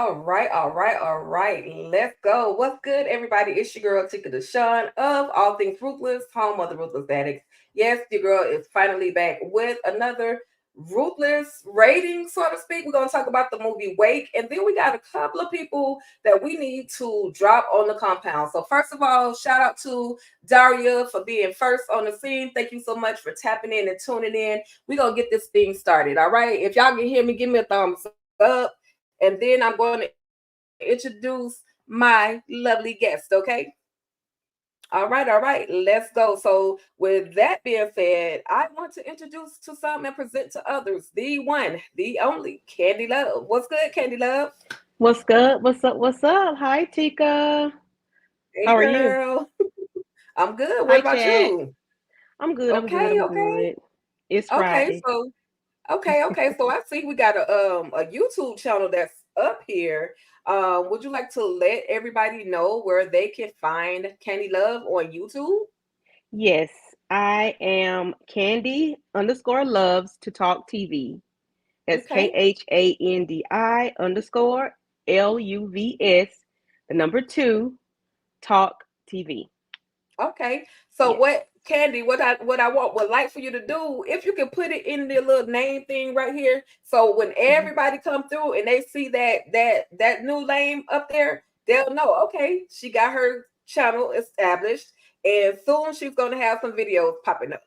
All right. Let's go. What's good, everybody? It's your girl, Tika Deshawn of All Things Ruthless, home of the Ruthless Addicts. Yes, your girl is finally back with another Ruthless rating, so to speak. We're going to talk about the movie Wake, and then we got a couple of people that we need to drop on the compound. So, first of all, shout out to Daria for being first on the scene. Thank you so much for tapping in and tuning in. We're going to get this thing started, all right? If y'all can hear me, give me a thumbs up. And then I'm going to introduce my lovely guest, okay? All right, let's go. So, with that being said, I want to introduce to some and present to others the one, the only Candy Love. What's good, Candy Love? What's good? What's up? What's up? Hi, Tika. Hey, How are you? girl. I'm good. What Hi, about chat. you? I'm good. I'm good. Okay, I'm okay, good. It's okay. Friday. Okay. So I see we got a YouTube channel that's up here. Would you like to let everybody know where they can find Candy Love on YouTube? Yes, I am Candy underscore loves to talk TV. That's Okay. KHANDI underscore LUVS, the number two, talk TV. Okay. So Yes. what Candy, what I would like for you to do, if you can put it in the little name thing right here. So when Mhm. everybody come through and they see that new name up there, they'll know, okay, she got her channel established and soon she's gonna have some videos popping up.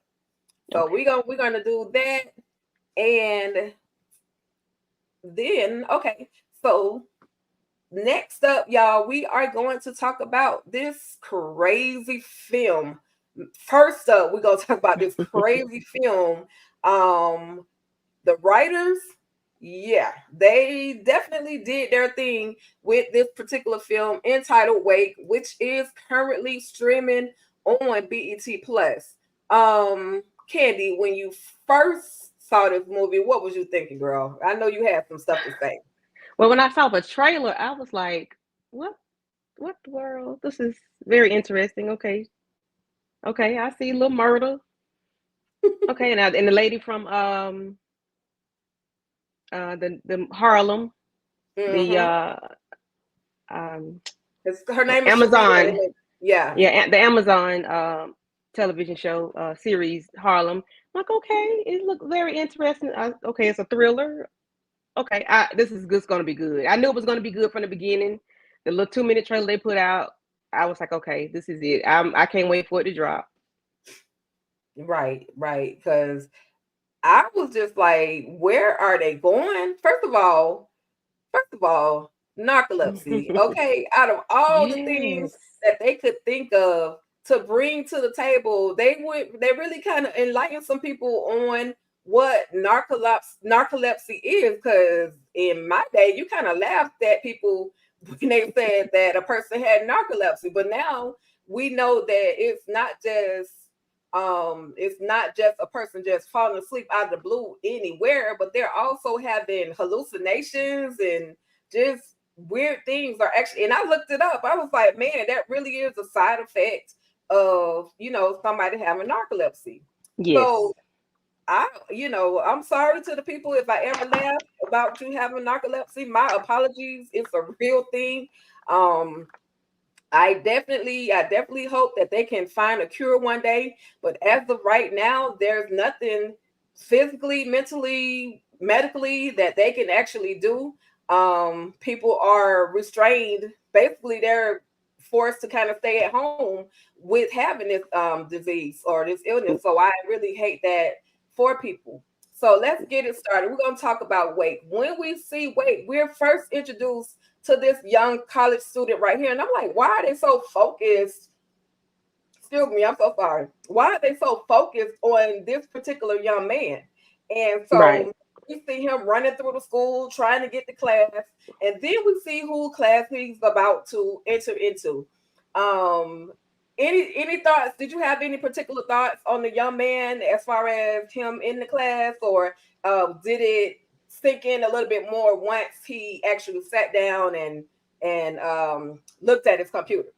So Okay. we're gonna do that. And then okay, so next up, y'all, we are going to talk about this crazy film. First up, we're gonna talk about this crazy film. Um, the writers, yeah, they definitely did their thing with this particular film entitled Wake, which is currently streaming on BET Plus. Candy, when you first saw this movie, what was you thinking, girl? I know you had some stuff to say. Well, when I saw the trailer, I was like, what? What the world? This is very interesting. Okay. Okay. I see a little murder. Okay. And the lady from the Harlem, the Mm-hmm. um Her name is Sharita. Amazon, Yeah, yeah, the Amazon television show series Harlem. I'm like, okay, it looked very interesting. Okay, it's a thriller. Okay, this is just going to be good. I knew it was going to be good from the beginning. The little 2 minute trailer they put out, I was like, okay, this is it. I can't wait for it to drop. right. Because I was just like, where are they going? First of all, narcolepsy. Okay, out of all the things Yes. that they could think of to bring to the table, they really kind of enlightened some people on what narcolepsy is. Because in my day, you kind of laughed at people when they said that a person had narcolepsy, but now we know that it's not just a person just falling asleep out of the blue anywhere, but they're also having hallucinations and just weird things are actually. And I looked it up. I was like, man, that really is a side effect of somebody having narcolepsy. So Yes. I'm sorry to the people if I ever laughed about you having narcolepsy. My apologies. It's a real thing. Um, I definitely hope that they can find a cure one day. But as of right now, there's nothing physically, mentally, medically that they can actually do. People are restrained. Basically, they're forced to kind of stay at home with having this disease or this illness. So I really hate that for people. So let's get it started. We're going to talk about weight. When we see weight, we're first introduced to this young college student right here. And I'm like, why are they so focused? Excuse me, I'm so sorry. Why are they so focused on this particular young man? And Right. so we see him running through the school trying to get to class. And then we see who class he's about to enter into. Um, any thoughts? Did you have any particular thoughts on the young man as far as him in the class, or did it sink in a little bit more once he actually sat down and looked at his computer?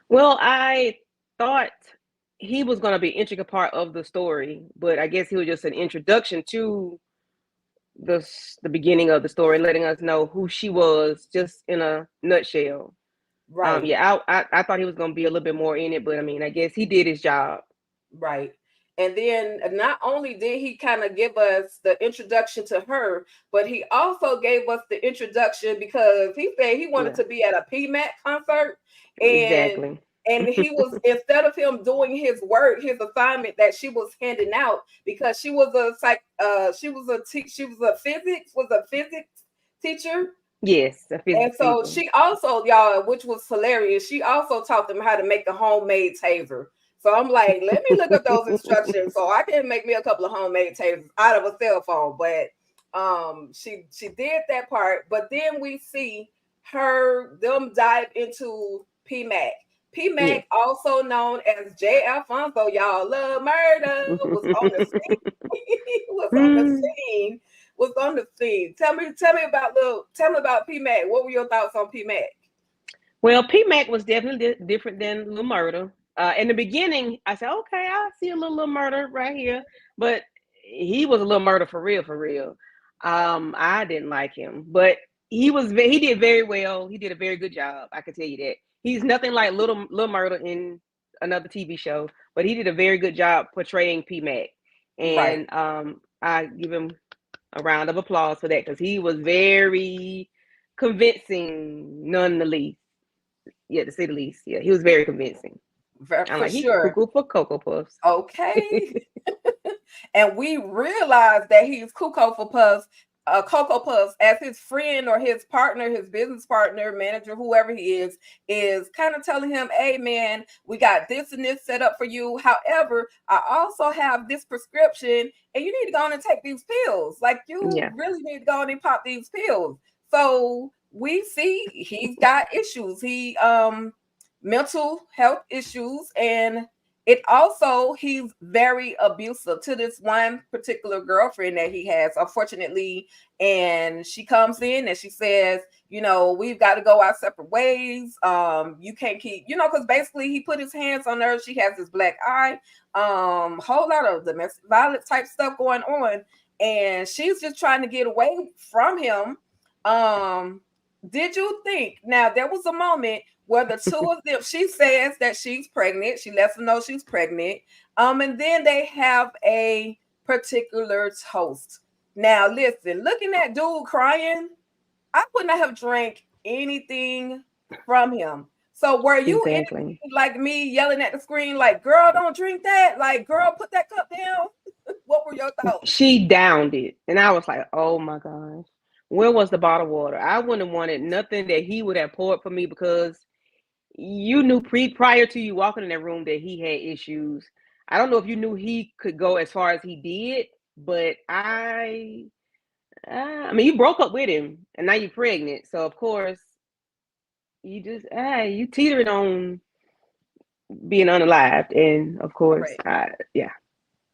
Well, I thought he was going to be an intricate part of the story, but I guess he was just an introduction to the beginning of the story, letting us know who she was, just in a nutshell. Right. I thought he was gonna be a little bit more in it, but I mean, I guess he did his job. Right. And then not only did he kind of give us the introduction to her, but he also gave us the introduction because he said he wanted Yeah, to be at a PMAC concert. And exactly. he was, instead of him doing his work, his assignment that she was handing out, because she was a she was a physics teacher. Yes, the And physics so teacher. she also, y'all, which was hilarious, she also taught them how to make a homemade taser. So I'm like, let me look up those instructions so I can make me a couple of homemade tasers out of a cell phone. But she did that part. But then we see them dive into PMAC. PMAC, Yes. also known as J. Alfonso, y'all, love murder, was on the scene. was on the scene was on the scene. Tell me about PMAC. What were your thoughts on PMAC? Well, PMAC was definitely different than Lil Murder. In the beginning, I said, okay, I see a little murder right here, but he was a little murder for real, for real. I didn't like him, but he did very well. He did a very good job. I can tell you that. He's nothing like Little Murder in another TV show, but he did a very good job portraying PMAC, Right. and I give him a round of applause for that because he was very convincing, none the least. Yeah, to say the least. Yeah, he was very convincing. I'm For like, he sure. cuckoo for Cocoa Puffs. Okay. And we realize that he's Cocoa Puffs, as his friend or his partner, his business partner, manager, whoever he is kind of telling him, hey man, we got this and this set up for you. However, I also have this prescription and you need to go on and take these pills. Like, you Yeah, really need to go on and pop these pills. So we see he's got issues. He mental health issues, and it also, he's very abusive to this one particular girlfriend that he has, unfortunately. And she comes in and she says, we've got to go our separate ways. You can't keep, because basically he put his hands on her. She has this black eye, whole lot of domestic violence type stuff going on, and she's just trying to get away from him. um did you think, now there was a moment where the two of them, she says that she's pregnant. She lets them know she's pregnant. And then they have a particular toast. Now, listen, looking at dude crying, I would not have drank anything from him. So were you anything exactly. like me yelling at the screen, like, girl, don't drink that? Like, girl, put that cup down. What were your thoughts? She downed it, and I was like, oh my gosh, where was the bottled water? I wouldn't have wanted nothing that he would have poured for me because you knew prior to you walking in that room that he had issues. I don't know if you knew he could go as far as he did, but I mean, you broke up with him, and now you're pregnant, so of course you just you teetering on being unalived, and of course, Correct. yeah.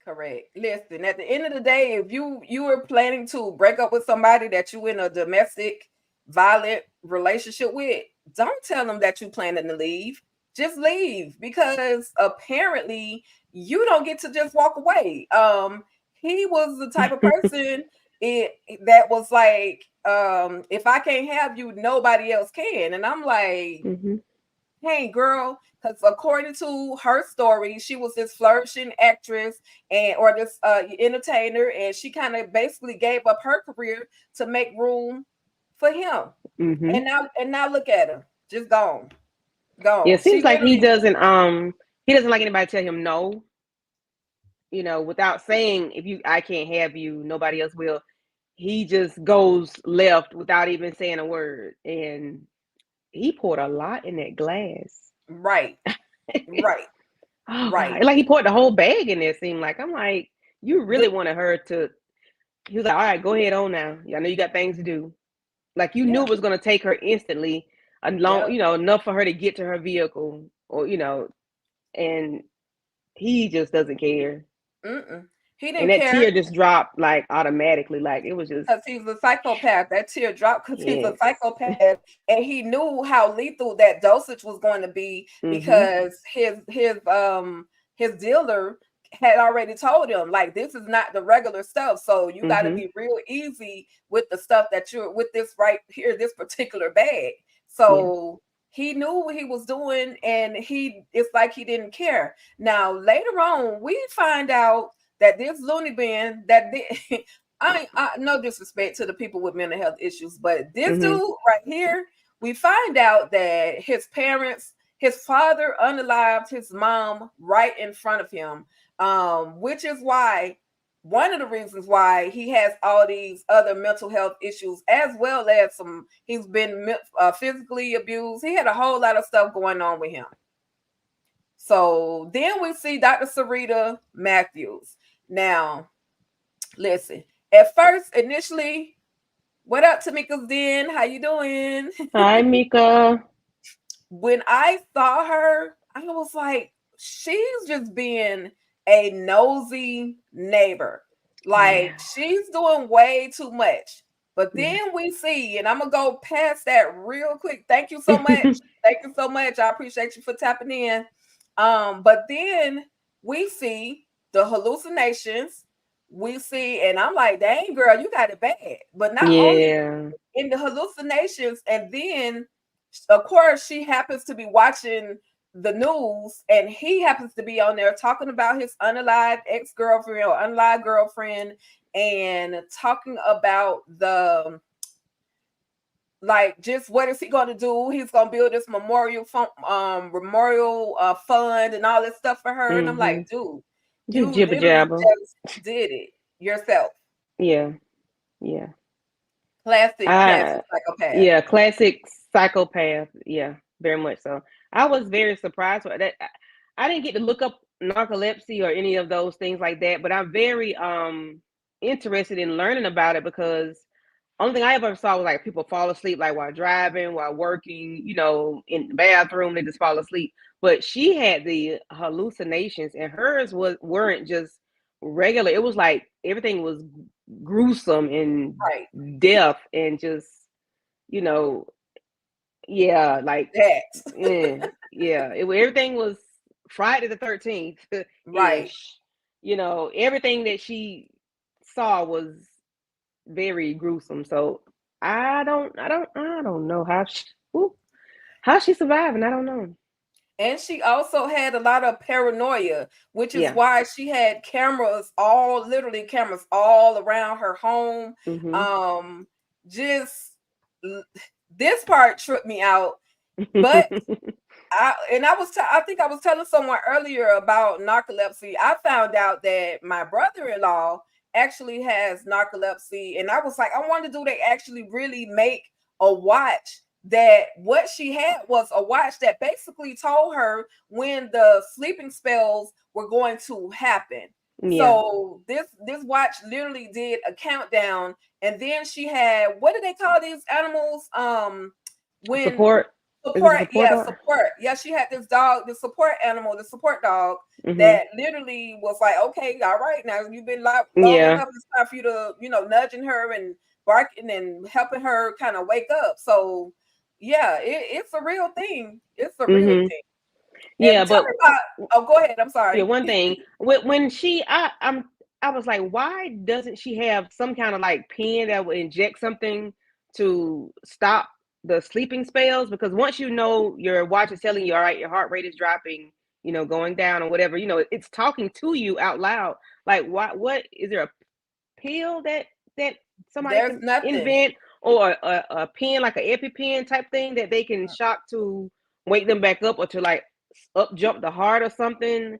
Correct. Listen, at the end of the day, if you were planning to break up with somebody that you in a domestic violent relationship with, don't tell them that you planning to leave. Just leave, because apparently you don't get to just walk away. He was the type of person it that was like, if I can't have you, nobody else can. And I'm like, Hmm. hey girl, because according to her story, she was this flourishing actress and or this entertainer, and she kind of basically gave up her career to make room for him. Hmm. And now look at her, just gone. Yeah, Gone. it She seems like literally, he doesn't like anybody to tell him no, without saying, if you I can't have you, nobody else will. He just goes left without even saying a word, and he poured a lot in that glass. right, right, Oh right. god, like he poured the whole bag in there. Seemed like, I'm like, you The, really wanted her to. He was like, all right, go ahead on now. Yeah, I know you got things to do. Like, you knew yeah, it was going to take her instantly, yeah. enough for her to get to her vehicle, or and he just doesn't care. Mm-mm. He And didn't that care tear just dropped like automatically. Like, it was just, because he's a psychopath. That tear dropped because he's a yes. psychopath, and he knew how lethal that dosage was going to be Mm-hmm. because his dealer had already told him, like, this is not the regular stuff. So you got to Mm-hmm. be real easy with the stuff that you're with this right here, this particular bag. Yeah. So he knew what he was doing, and it's like he didn't care. Now later on, we find out that this loony bin that did, no disrespect to the people with mental health issues, but this Mm-hmm. dude right here, we find out that his father unalived his mom right in front of him, which is why one of the reasons why he has all these other mental health issues, as well as he's been physically abused. He had a whole lot of stuff going on with him. So then we see Dr. Sarita Matthews. Now, listen, at first, initially, what up, Tamika's Den? How you doing? Hi, Mika. When I saw her, I was like, she's just being a nosy neighbor. Like, Yeah. she's doing way too much. But Yeah. then we see, and I'm gonna go past that real quick. Thank you so much. Thank you so much. I appreciate you for tapping in. But then we see the hallucinations. We see, and I'm like, dang girl, you got it bad. But not only Yeah. in the hallucinations, and then of course she happens to be watching the news, and he happens to be on there talking about his unalived ex-girlfriend or unalived girlfriend, and talking about the, like, just what is he going to do. He's going to build this memorial fund and all this stuff for her, and I'm Mm-hmm. like, dude, Just you jibber literally jabber. just did it yourself. Yeah. Yeah. Classic I psychopath. Yeah, classic psychopath. Yeah, very much so. I was very surprised with that. I didn't get to look up narcolepsy or any of those things like that, but I'm very interested in learning about it, because only thing I ever saw was like people fall asleep like while driving, while working, in the bathroom, they just fall asleep. But she had the hallucinations, and hers weren't just regular. It was like everything was gruesome and Right. death, and just, you know, yeah, like, That. yeah, everything was Friday the 13th Right. ish. Everything that she saw was very gruesome. So I don't know how she surviving. I don't know. And she also had a lot of paranoia, which is Yeah. why she had literally cameras all around her home. Mm-hmm. Um, just this part tripped me out. But I think I was telling someone earlier about narcolepsy. I found out that my brother-in-law actually has narcolepsy, and I was like, I wonder, do they actually really make a watch that what she had was a watch that basically told her when the sleeping spells were going to happen. Yeah. So this watch literally did a countdown, and then she had, what do they call these animals? When Support. Is it a support, support yeah, dog? support. Yeah, she had this dog, the support animal, the support dog Mm-hmm. that literally was like, okay, all right, now you've been long Yeah. enough. It's time for you to, nudging her and barking and helping her kind of wake up. So, yeah, it's a real thing. It's a real Mm-hmm. thing. Yeah, And tell but me about. Oh, go ahead. I'm yeah, sorry. one thing when I was like, why doesn't she have some kind of like pen that would inject something to stop the sleeping spells? Because once your watch is telling you, all right, your heart rate is dropping, going down or whatever, it's talking to you out loud. Like, what is there a pill that somebody There's can nothing. invent, or a pen like an EpiPen type thing that they can shock to wake them back up, or to like up jump the heart or something?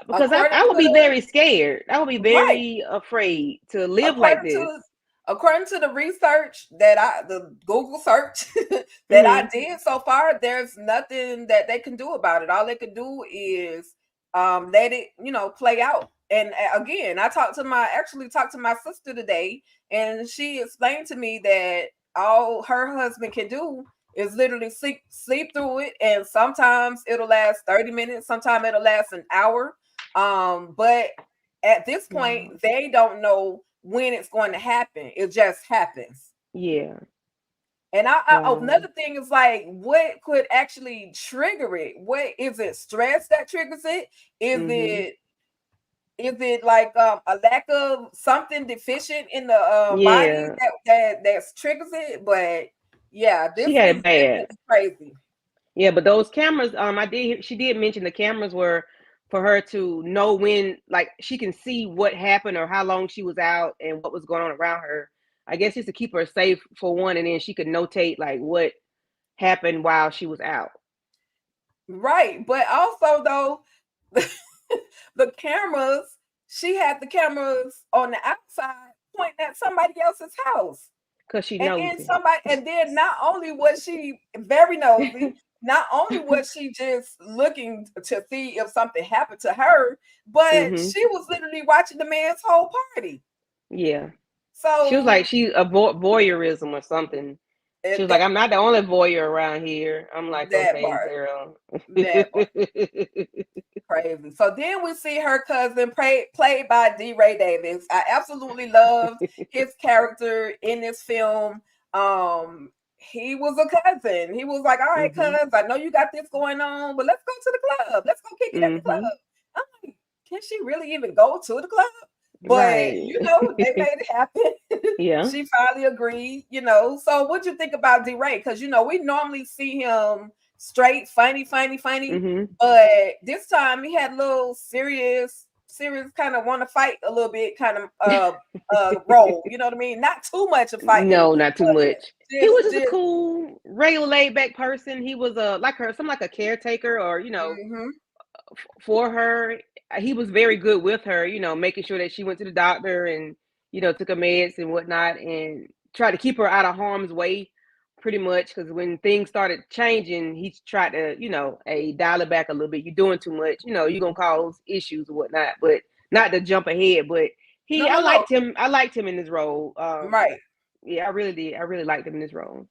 Because According I would be to very scared. I would be right. very afraid to live like according this. to according to the research the Google search that I Hmm. did so far, there's nothing that they can do about it. All they can do is let it, play out. And again, actually talked to my sister today, and she explained to me that all her husband can do is literally sleep through it, and sometimes it'll last 30 minutes, sometimes it'll last an hour. But at this point, Wow. they don't know when it's going to happen. It just happens. Yeah. And Wow. another thing is, like, what could actually trigger it? What is it? Stress that triggers it? Is Hmm. it Is it like a lack of something deficient in the body Yeah, that triggers it? But yeah, she had this it is bad. crazy. Yeah, but those cameras, she did mention the cameras were for her to know when, like, she can see what happened or how long she was out and what was going on around her. I guess just to keep her safe for one, and then she could notate like what happened while she was out. Right, but also though, the cameras, she had the cameras on the outside pointing at somebody else's house. Cause she And then nosy. somebody, and then not only was she very nosy, not only was she just looking to see if something happened to her, but Mm-hmm. she was literally watching the man's whole party. Yeah. She was like So she a voyeurism or something. She was like, that I'm not the only voyeur around here. I'm like, that okay, part, girl. that part. Crazy. So then we see her cousin played by D. Ray Davis. I absolutely loved his character in this film. He was a cousin. He was like, all right, Mm-hmm. cuz, I know you got this going on, but let's go to the club. Let's go kick it at the club. Mm-hmm. I'm like, can she really even go to the club? But Right. they made it happen. Yeah. She finally agreed. So what'd you think about D. Ray? Because we normally see him straight, funny. Mm-hmm. But this time he had a little serious kind of want to fight a little bit kind of role. You know what I mean? Not too much of fighting, No, not too but much. He was just a just cool, regular laid back person. He was a like her, some like a caretaker or, mm-hmm. for her. He was very good with her, making sure that she went to the doctor and, took her meds and whatnot and tried to keep her out of harm's way pretty much. Because when things started changing, he tried to, hey, dial it back a little bit. You're doing too much, you're going to cause issues or whatnot, but not to jump ahead. But I No. liked him. I liked him in this role. Right. Yeah, I really did. I really liked him in this role.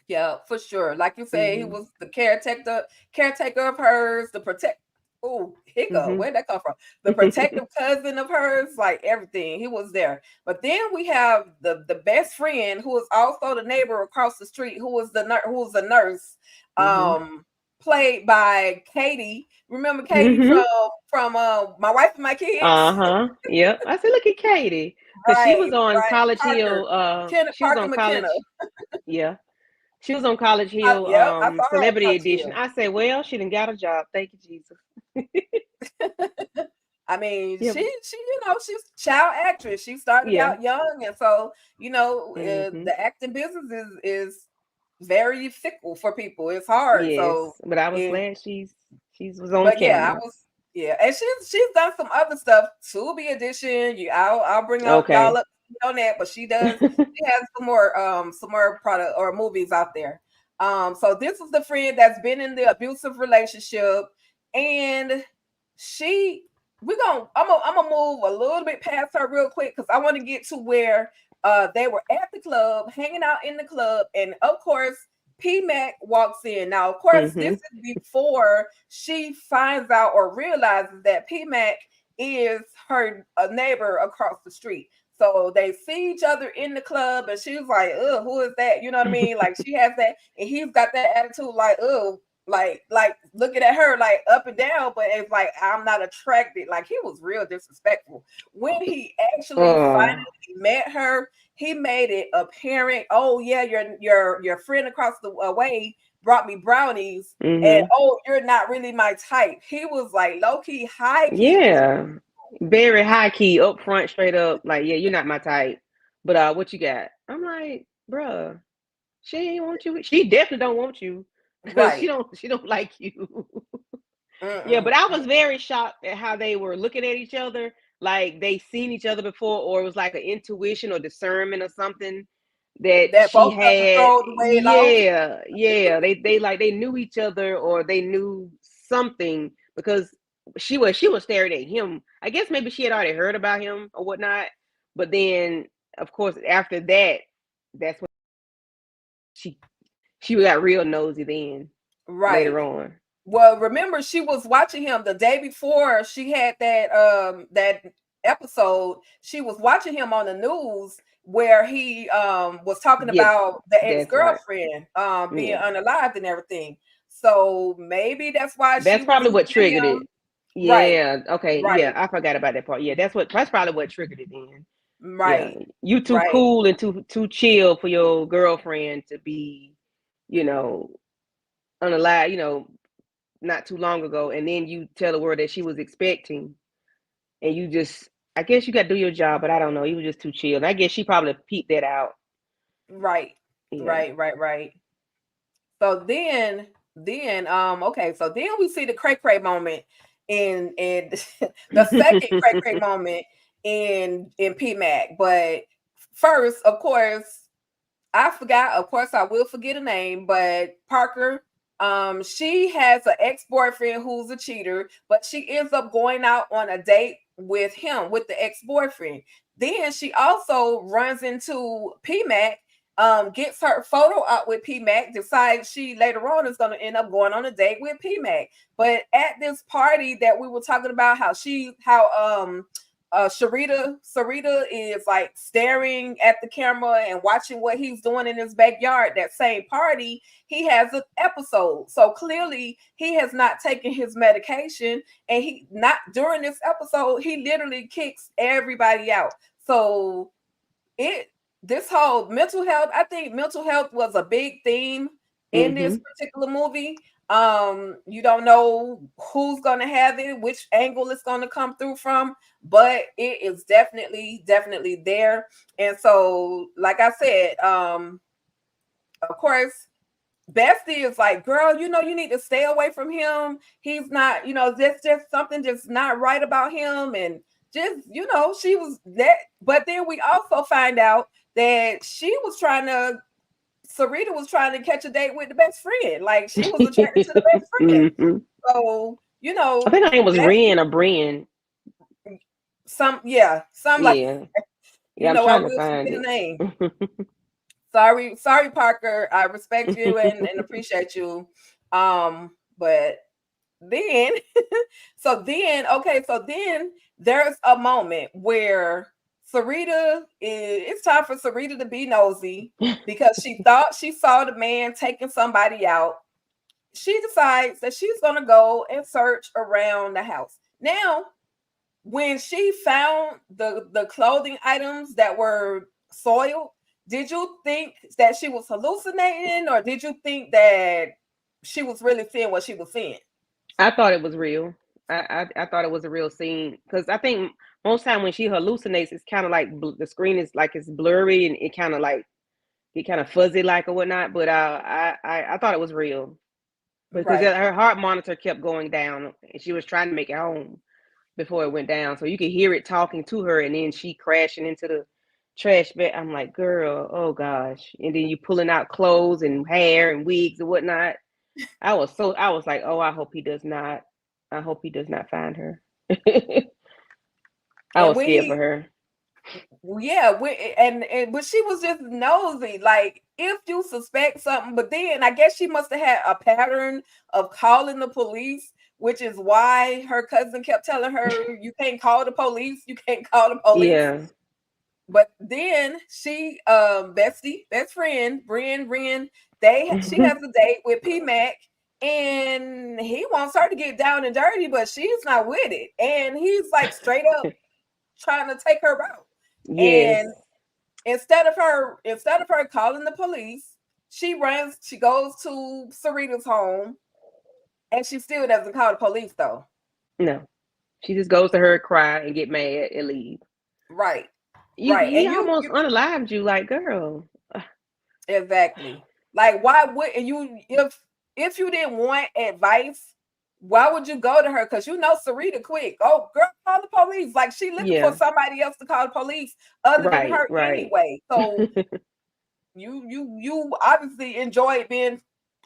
Yeah, for sure. Like you said, he Mm-hmm. was the caretaker of hers, the protect. Oh, hiccup. Mm-hmm. Where'd that come from? The protective cousin of hers, like everything. He was there. But then we have the best friend who is also the neighbor across the street, who was a nurse, Mm-hmm. um, played by Katie. Remember Katie Mm-hmm. from My Wife and My Kids? Uh-huh. Yep. I said, look at Katie. Because she was Right, on right. College Parker, Hill. She was Parker on McKenna. college. Yeah. She was on College Hill Yep, I saw her on Celebrity College Edition. Hill. I said, well, she done got a job. Thank you, Jesus. I mean, Yep. she's a child actress. She started Yeah. out young, and so Mm-hmm. the acting business is very fickle for people. It's hard. So, Yes. But I was it, glad she's was on but yeah, I camera. was yeah, and she's done some other stuff. Tubi Edition. I'll bring up y'all Okay. up on that, but she does. She has some more product or movies out there. So this is the friend that's been in the abusive relationship, and she I'm gonna move a little bit past her real quick because I want to get to where they were at the club, hanging out in the club, and of course P Mac walks in. Now, of course, this Mm-hmm. is before she finds out or realizes that P Mac is her a neighbor across the street. So they see each other in the club, and she's like, "Oh, who is that?" You know what I mean? Like she has that, and he's got that attitude, like, "Oh, like looking at her like up and down," but it's like I'm not attracted. Like he was real disrespectful when he actually Oh, finally met her. He made it apparent. Oh yeah, your friend across the way brought me brownies, and mm-hmm. oh, you're not really my type. He was like low key, high key. Yeah. Very high key, up front, straight up. Like, yeah, you're not my type. But what you got? I'm like, bruh, she ain't want you. She definitely don't want you because Right. she don't like you. Yeah, Mm-mm. but I was very shocked at how they were looking at each other, like they seen each other before, or it was like an intuition or discernment or something that That she both of them had. throw the weight off. Yeah, yeah. They like they knew each other or they knew something because she was staring at him. I guess maybe she had already heard about him or whatnot. But then of course after that, that's when she she got real nosy then Right. later on. Well, remember she was watching him the day before she had that episode. She was watching him on the news where he was talking Yeah, about the that's right. ex-girlfriend being Yeah. unalived and everything. So maybe that's why she That's was probably what looking at triggered it. him. Right, Yeah. Okay. Yeah. right, I forgot about that part. Yeah. That's probably what triggered it then. Yeah. right, You too right, cool and too chill for your girlfriend to be, you know, unalive. Not too long ago, and then you tell the world that she was expecting, and you just. I guess you got to do your job, but I don't know. You were just too chill. And I guess she probably peeped that out. right, Yeah. right. So okay, so then we see the cray cray moment in the second cray cray moment in PMAC. But first, of course, I forgot. Of course, I will forget a name, but Parker. She has an ex boyfriend who's a cheater, but she ends up going out on a date with him, with the ex boyfriend. Then she also runs into PMAC, gets her photo out with PMAC, decides she later on is going to end up going on a date with PMAC. But at this party that we were talking about, Sarita is like staring at the camera and watching what he's doing in his backyard. That same party, he has an episode. So clearly he has not taken his medication, and he not during this episode, he literally kicks everybody out. So it this whole mental health, I think mental health was a big theme in this Mm-hmm. particular movie. You don't know who's gonna have it, which angle it's gonna come through from, but it is definitely there. And so, like I said, of course, Bestie is like, girl, you need to stay away from him. He's not, there's just something just not right about him. And just, she was that. But then we also find out that Sarita was trying to catch a date with the best friend. Like she was attracted to the best friend. Mm-hmm. So, I think her name was that Ren or Brian. some like, Yeah. Yeah, I'm I trying to will find forget a it. name. Sorry, Parker. I respect you and appreciate you. But then so then there's a moment where it's time for Sarita to be nosy because she thought she saw the man taking somebody out. She decides that she's gonna go and search around the house. Now, when she found the clothing items that were soiled, did you think that she was hallucinating, or did you think that she was really seeing what she was seeing? I thought it was real. I thought it was a real scene because I think most time when she hallucinates, it's kind of like the screen is like it's blurry and it kind of like get kind of fuzzy like or whatnot. But I thought it was real because Right. her heart monitor kept going down and she was trying to make it home before it went down, so you could hear it talking to her, and then she crashing into the trash bag. I'm like, girl, oh gosh! And then you pulling out clothes and hair and wigs and whatnot. I was like, oh, I hope he does not. I hope he does not find her. I And was when scared for he, her. yeah, and but she was just nosy. Like if you suspect something, but then I guess she must have had a pattern of calling the police, which is why her cousin kept telling her, "You can't call the police. You can't call the police." Yeah. But then she, best friend, Ren, she has a date with P Mac, and he wants her to get down and dirty, but she's not with it. And he's like straight up trying to take her out. Yes. And instead of her calling the police, she goes to Sarita's home, and she still doesn't call the police though. No. She just goes to her, cry, and get mad and leave. Right. Right. He And almost you unalived you, like girl. exactly. Like, why would you if you didn't want advice, why would you go to her? Because Sarita quick. Oh, girl, call the police. Like she looking for Yeah. somebody else to call the police other than Right. her Right. anyway. So you obviously enjoyed being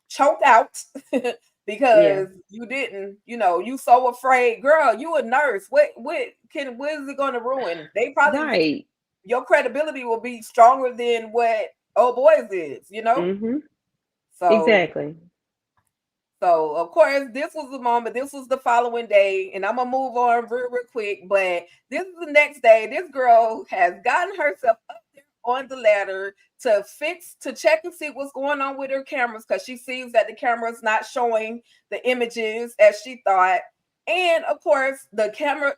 choked out Yeah. because you didn't, you so afraid. Girl, you a nurse. What is it gonna ruin? They probably Right. your credibility will be stronger than what old boys is. Mm-hmm. So, Exactly. of course, this was the moment. This was the following day, and I'm gonna move on real quick. But this is the next day. This girl has gotten herself up there on the ladder to check and see what's going on with her cameras because she sees that the camera's not showing the images as she thought. And of course, the camera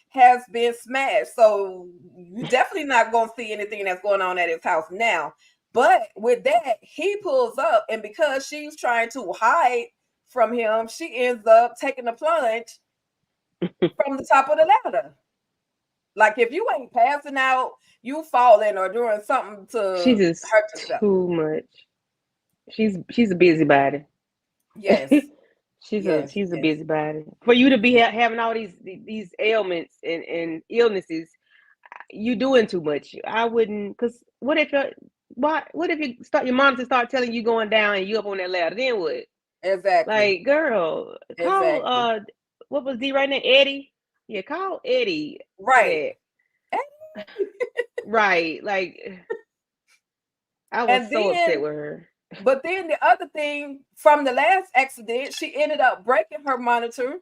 has been smashed. So you're definitely not going to see anything that's going on at his house now. But with that, he pulls up, and because she's trying to hide from him, she ends up taking the plunge from the top of the ladder. Like if you ain't passing out, you falling or doing something She's to just hurt yourself. too much. She's a busybody. Yes, yes, she's a yes. busybody. For you to be having all these ailments and illnesses, you doing too much. I wouldn't. Cause what if you start your monitor start telling you going down and you up on that ladder? Then what? Exactly. Like, girl, call Exactly. what was D right now? Eddie. Yeah, call Eddie. Right. That right. Like, I was And so upset then, with her. but then the other thing from the last accident, she ended up breaking her monitor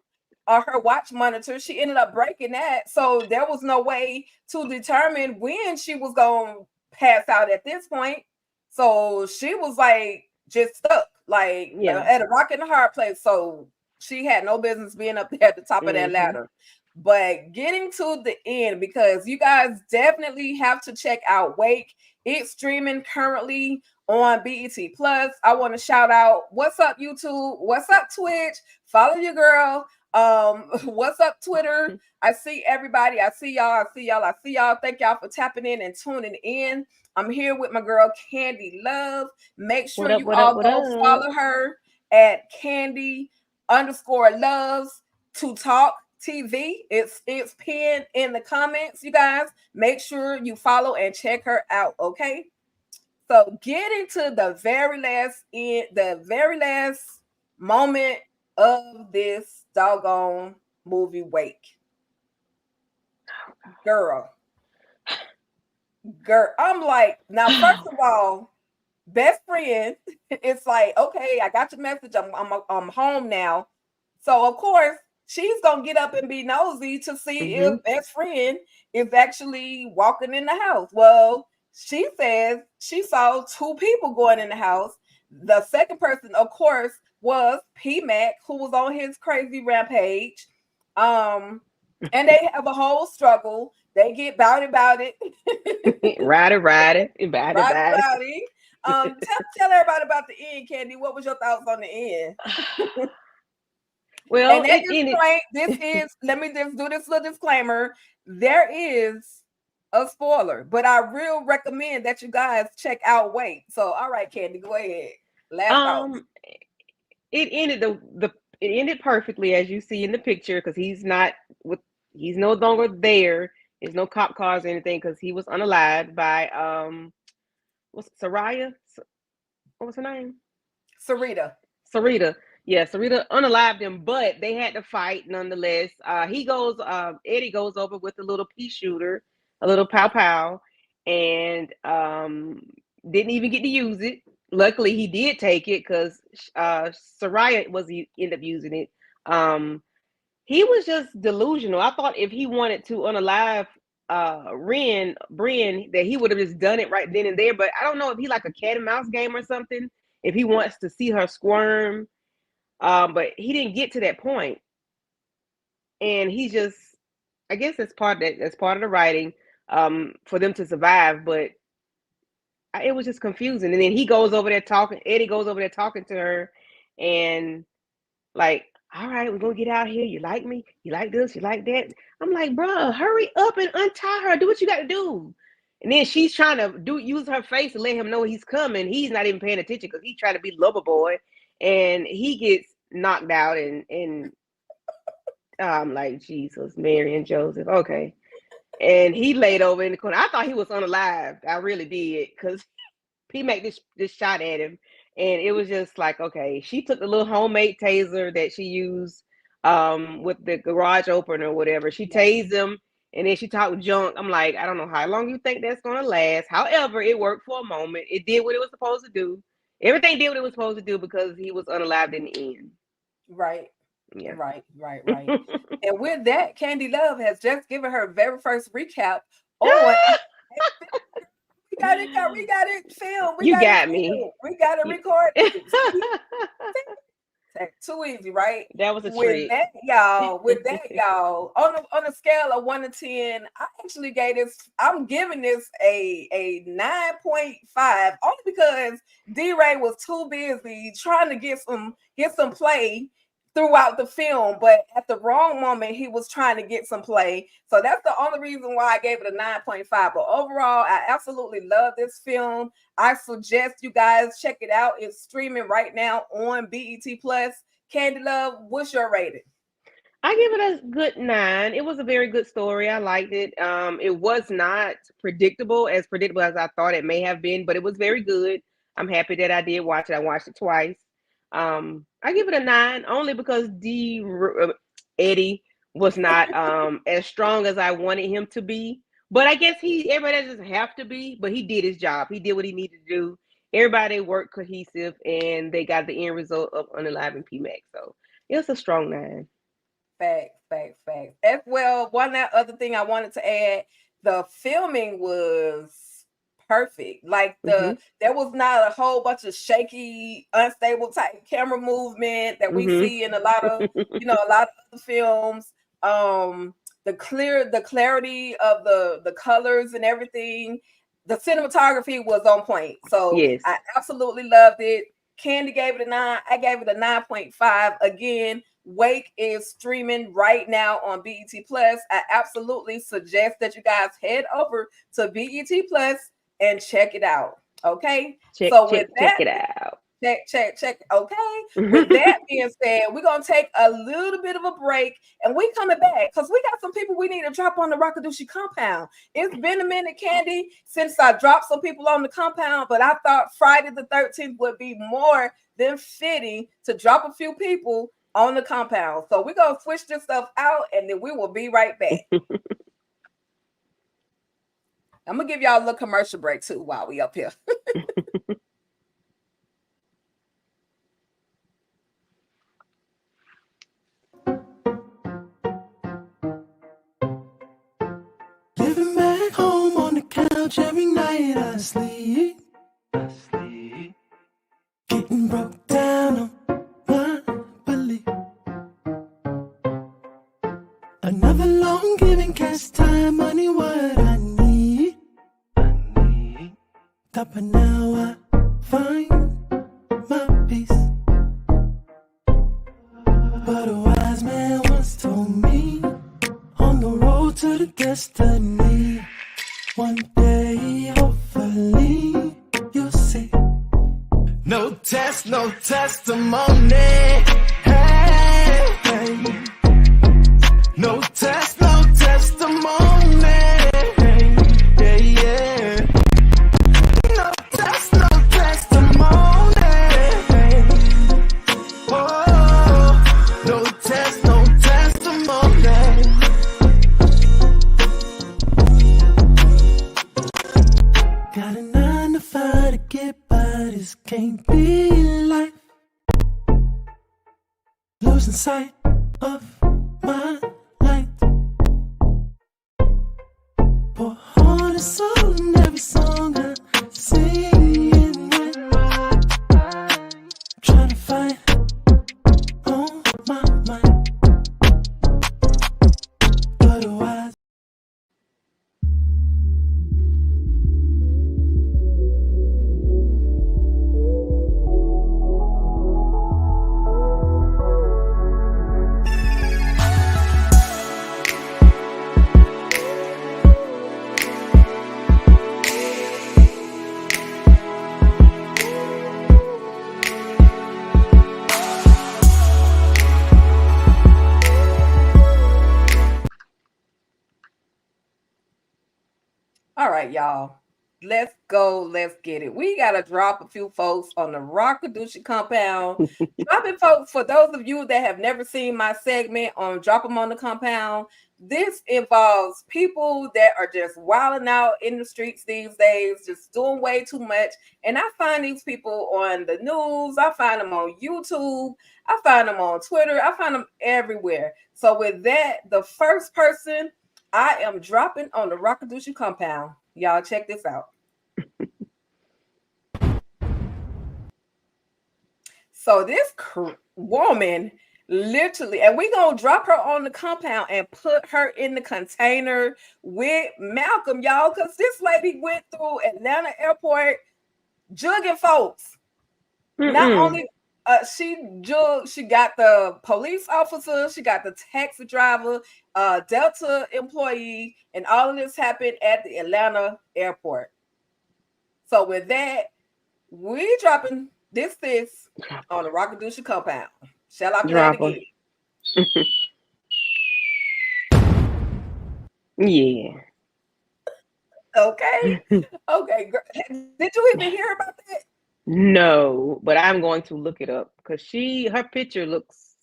or her watch monitor. She ended up breaking that. So there was no way to determine when she was going to pass out at this point. So she was like just stuck, like Yeah. at a rock and a hard place. So she had no business being up there at the top of that Mm-hmm. ladder. But getting to the end, because you guys definitely have to check out Wake. It's streaming currently on BET Plus. I want to shout out what's up YouTube, what's up Twitch, follow your girl. What's up Twitter? I see everybody. I see y'all. I see y'all. I see y'all. Thank y'all for tapping in and tuning in. I'm here with my girl Candy Love. Make sure What up? you What up? all What go up? follow her at Candy_loves to talk TV. It's pinned in the comments, you guys. Make sure you follow and check her out, okay? So getting to the very last moment of this doggone movie Wake. Girl. Girl. I'm like, now first of all, best friend, it's like, okay, I got your message. I'm home now. So of course, she's gonna get up and be nosy to see Mm-hmm. if best friend is actually walking in the house. Well, she says she saw two people going in the house. The second person, of course, was P Mac, who was on his crazy rampage. Um, and they have a whole struggle. They get about it. Ride it, ride it, ride it, Rowdy, ride rowdy. Tell everybody about the end, Candy. What was your thoughts on the end? it. Well, And at it this ended. point, this is, let me just do this little disclaimer. There is a spoiler, but I real recommend that you guys check out Wait. So, all right, Candy, go ahead. Last thoughts. Um, it ended it ended perfectly as you see in the picture because he's no longer there. There's no cop cars or anything because he was unalived by what's Soraya? What was her name? Sarita. Sarita. Yeah, Sarita unalived him, but they had to fight nonetheless. Eddie goes over with a little pea shooter, a little pow pow, and didn't even get to use it. Luckily, he did take it because Soraya end up using it. He was just delusional. I thought if he wanted to unalive Brian, that he would have just done it right then and there. But I don't know if he like a cat and mouse game or something. If he wants to see her squirm, but he didn't get to that point, and he just, I guess that's part of the writing, for them to survive. But it was just confusing. And then he goes over there talking. Eddie goes over there talking to her, and like, all right, we're gonna get out here. You like me? You like this? You like that? I'm like, bro, hurry up and untie her. Do what you got to do. And then she's trying to use her face to let him know he's coming. He's not even paying attention because he's trying to be lover boy, and he gets knocked out. And I'm like, Jesus, Mary and Joseph, okay. And he laid over in the corner. I thought he was unalived. I really did because he made this shot at him, and it was just like, okay, she took the little homemade taser that she used with the garage opener or whatever. She tased him, and then she talked junk. I'm like, I don't know how long you think that's gonna last. However, it worked for a moment. It did what it was supposed to do. Everything did what it was supposed to do because he was unalived in the end. Right. Yeah. Right. And with that, Candy Love has just given her very first recap on. We got it filmed. We You got it got me. filmed. We got it recorded. Too easy, right? That was a trick. With that, y'all, on a scale of 1 to 10, I actually gave this. I'm giving this a 9.5, only because D-Ray was too busy trying to get some play throughout the film, but at the wrong moment he was trying to get some play. So that's the only reason why I gave it a 9.5. But overall, I absolutely love this film. I suggest you guys check it out. It's streaming right now on BET Plus. Candy Love, what's your rating? I give it a good 9. It was a very good story. I liked it. It was not predictable as I thought it may have been, but it was very good. I'm happy that I did watch it. I watched it twice. I give it a 9 only because Eddie was not as strong as I wanted him to be. But I guess everybody doesn't have to be, but he did his job. He did what he needed to do. Everybody worked cohesive, and they got the end result of Unaliving P-Mac. So it's a strong 9. Facts. As well, one other thing I wanted to add, the filming was perfect. Like there was not a whole bunch of shaky, unstable type camera movement that we see in a lot of other films. The clarity of the colors and everything. The cinematography was on point. So yes. I absolutely loved it. Candy gave it a 9. I gave it a 9.5. Again, Wake is streaming right now on BET Plus. I absolutely suggest that you guys head over to BET Plus and check it out. Okay. Check it out. Check. Okay. With that being said, we're gonna take a little bit of a break and we coming back because we got some people we need to drop on the Rockadushi compound. It's been a minute, Candy, since I dropped some people on the compound, but I thought Friday the 13th would be more than fitting to drop a few people on the compound. So we're gonna switch this stuff out and then we will be right back. I'm gonna give y'all a little commercial break too while we up here. Living back home on the couch every night I sleep. Getting broke down on my belief. Another long giving cash time, money what I need. But now I find my peace. But a wise man once told me, on the road to the destiny, one day hopefully you'll see. No test, no testimony. Hey, hey. No test, no testimony. Yeah, yeah. No test, no testimony. Oh, no test, no testimony. Got a 9 to 5 to get by, this can't be life. Losing sight of my light. Pour heart and soul in every song I sing. Trying to find on my mind. Otherwise. All right, y'all. Let's go. Let's get it. We got to drop a few folks on the Rockadushi compound. Dropping folks, for those of you that have never seen my segment on Drop 'em on the Compound, this involves people that are just wilding out in the streets these days, just doing way too much. And I find these people on the news. I find them on YouTube. I find them on Twitter. I find them everywhere. So with that, the first person I am dropping on the Rockadushi compound. Y'all check this out. So this woman literally, and we gonna drop her on the compound and put her in the container with Malcolm, y'all, because this lady went through Atlanta airport jugging folks. Not only she jugged, she got the police officer, she got the taxi driver, Delta employee, and all of this happened at the Atlanta airport. So with that, we dropping this on the Rockadoochie compound. Shall I play it Drop 'em. again? Yeah. Okay. Okay. Did you even hear about that? No, but I'm going to look it up because her picture looks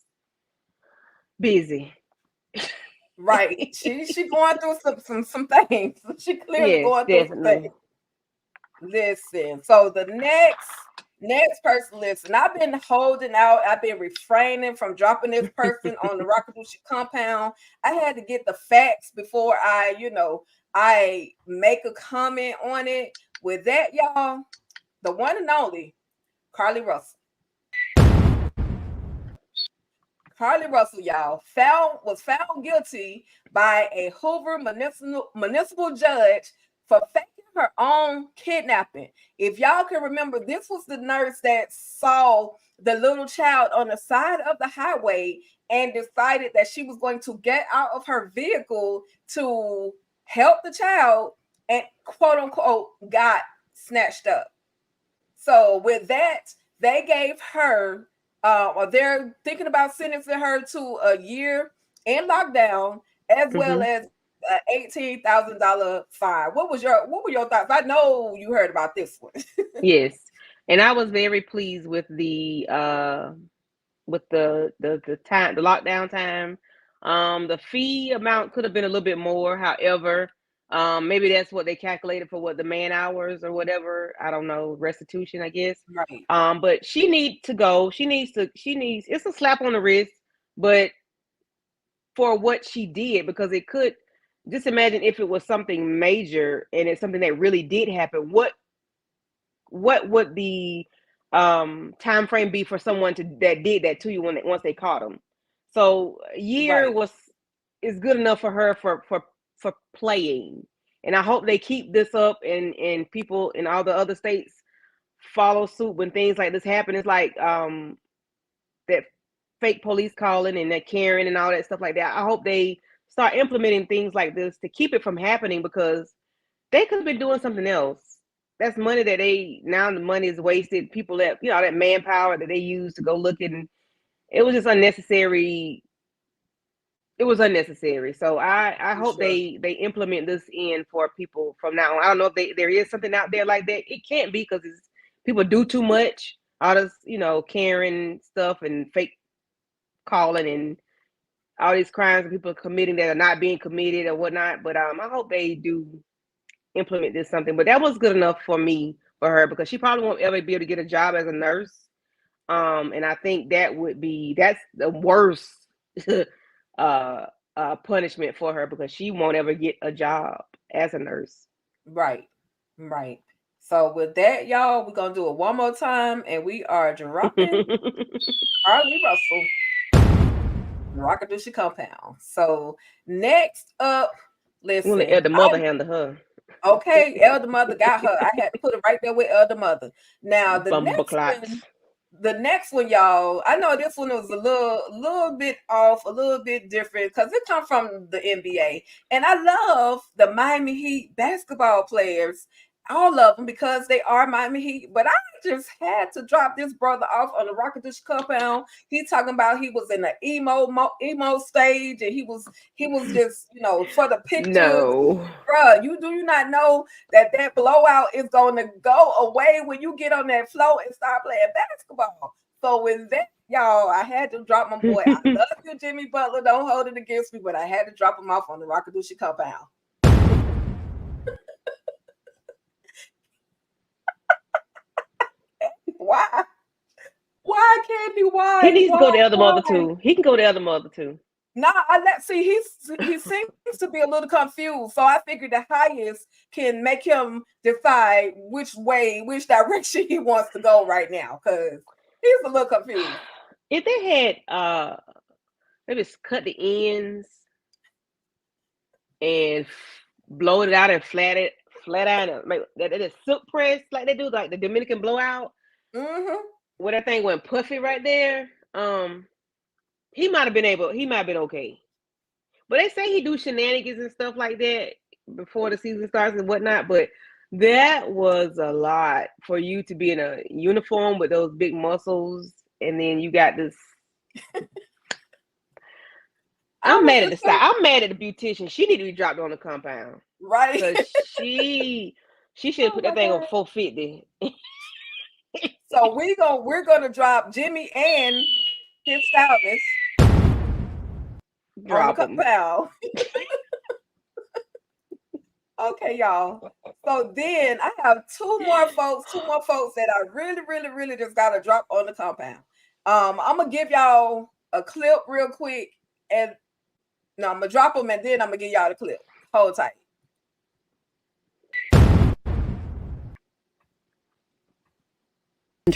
busy. Right. She going through some things. She clearly Yes, going through some definitely. things. Listen. So the next person, listen, I've been holding out. I've been refraining from dropping this person on the Rockadoochie compound. I had to get the facts before I make a comment on it. With that, y'all, the one and only Carly Russell. Carly Russell, y'all, was found guilty by a Hoover municipal judge for faking her own kidnapping. If y'all can remember, this was the nurse that saw the little child on the side of the highway and decided that she was going to get out of her vehicle to help the child, and quote unquote got snatched up. So with that, they gave her or they're thinking about sentencing her to a year in lockdown, as well as $18,000 fine. What were your thoughts? I know you heard about this one. Yes, and I was very pleased with the time, the lockdown time. The fee amount could have been a little bit more. However, maybe that's what they calculated for what the man hours or whatever. I don't know, restitution, I guess. Right. But she needs to go. She needs it's a slap on the wrist, but for what she did, because it could, just imagine if it was something major and it's something that really did happen. What would the time frame be for someone that did that to you once they caught them? So a year Right. is good enough for her for playing, and I hope they keep this up and people in all the other states follow suit when things like this happen. It's like that fake police calling and that Karen and all that stuff like that. I hope they start implementing things like this to keep it from happening, because they could have been doing something else. That's money that now the money is wasted. People that, that manpower that they use to go looking, it was just unnecessary. It was unnecessary. So I hope Sure. they implement this in for people from now on. I don't know if there is something out there like that. It can't be, because people do too much. All this, Karen stuff and fake calling and all these crimes that people are committing that are not being committed or whatnot. But I hope they do implement this something. But that was good enough for me, for her, because she probably won't ever be able to get a job as a nurse. And I think that's the worst punishment for her, because she won't ever get a job as a nurse. Right. Right. So with that, y'all, we're gonna do it one more time, and we are dropping Carly Russell, Rockadoochie compound. So next up, We'll let the mother handle her. Okay, Elder Mother got her. I had to put it right there with Elder Mother. Now Bumbleclots. the next one, y'all. I know this one was a little bit off, a little bit different, because it comes from the NBA, and I love the Miami Heat basketball players, all of them, because they are Miami Heat. But I just had to drop this brother off on the Rockadoochie compound. He's talking about he was in the emo stage, and he was just for the pictures. No. Bruh, do you not know that blowout is going to go away when you get on that floor and start playing basketball? So with that, y'all, I had to drop my boy. I love you, Jimmy Butler. Don't hold it against me, but I had to drop him off on the Rockadoochie compound. Why? Why, Candy? Why? He needs to go to Elder Mother Why? too. He can go to Elder Mother too. Nah, he seems to be a little confused. So I figured the highest can make him decide which direction he wants to go right now. Cause He's a little confused. If they had they just cut the ends and blow it out and flat out and make that is silk press like they do, like the Dominican blowout. Where that thing went puffy right there. He might have been okay. But they say he do shenanigans and stuff like that before the season starts and whatnot. But that was a lot for you to be in a uniform with those big muscles, and then you got this. I'm mad at the style. I'm mad at the beautician. She need to be dropped on the compound, right? Because she should have put that thing on 450. So we're gonna drop Jimmy and his stylist. Drop on the compound. Okay, y'all. So then I have two more folks that I really just gotta drop on the compound. I'm gonna give y'all a clip real quick, and no, I'm gonna drop them and then I'm gonna give y'all the clip. Hold tight.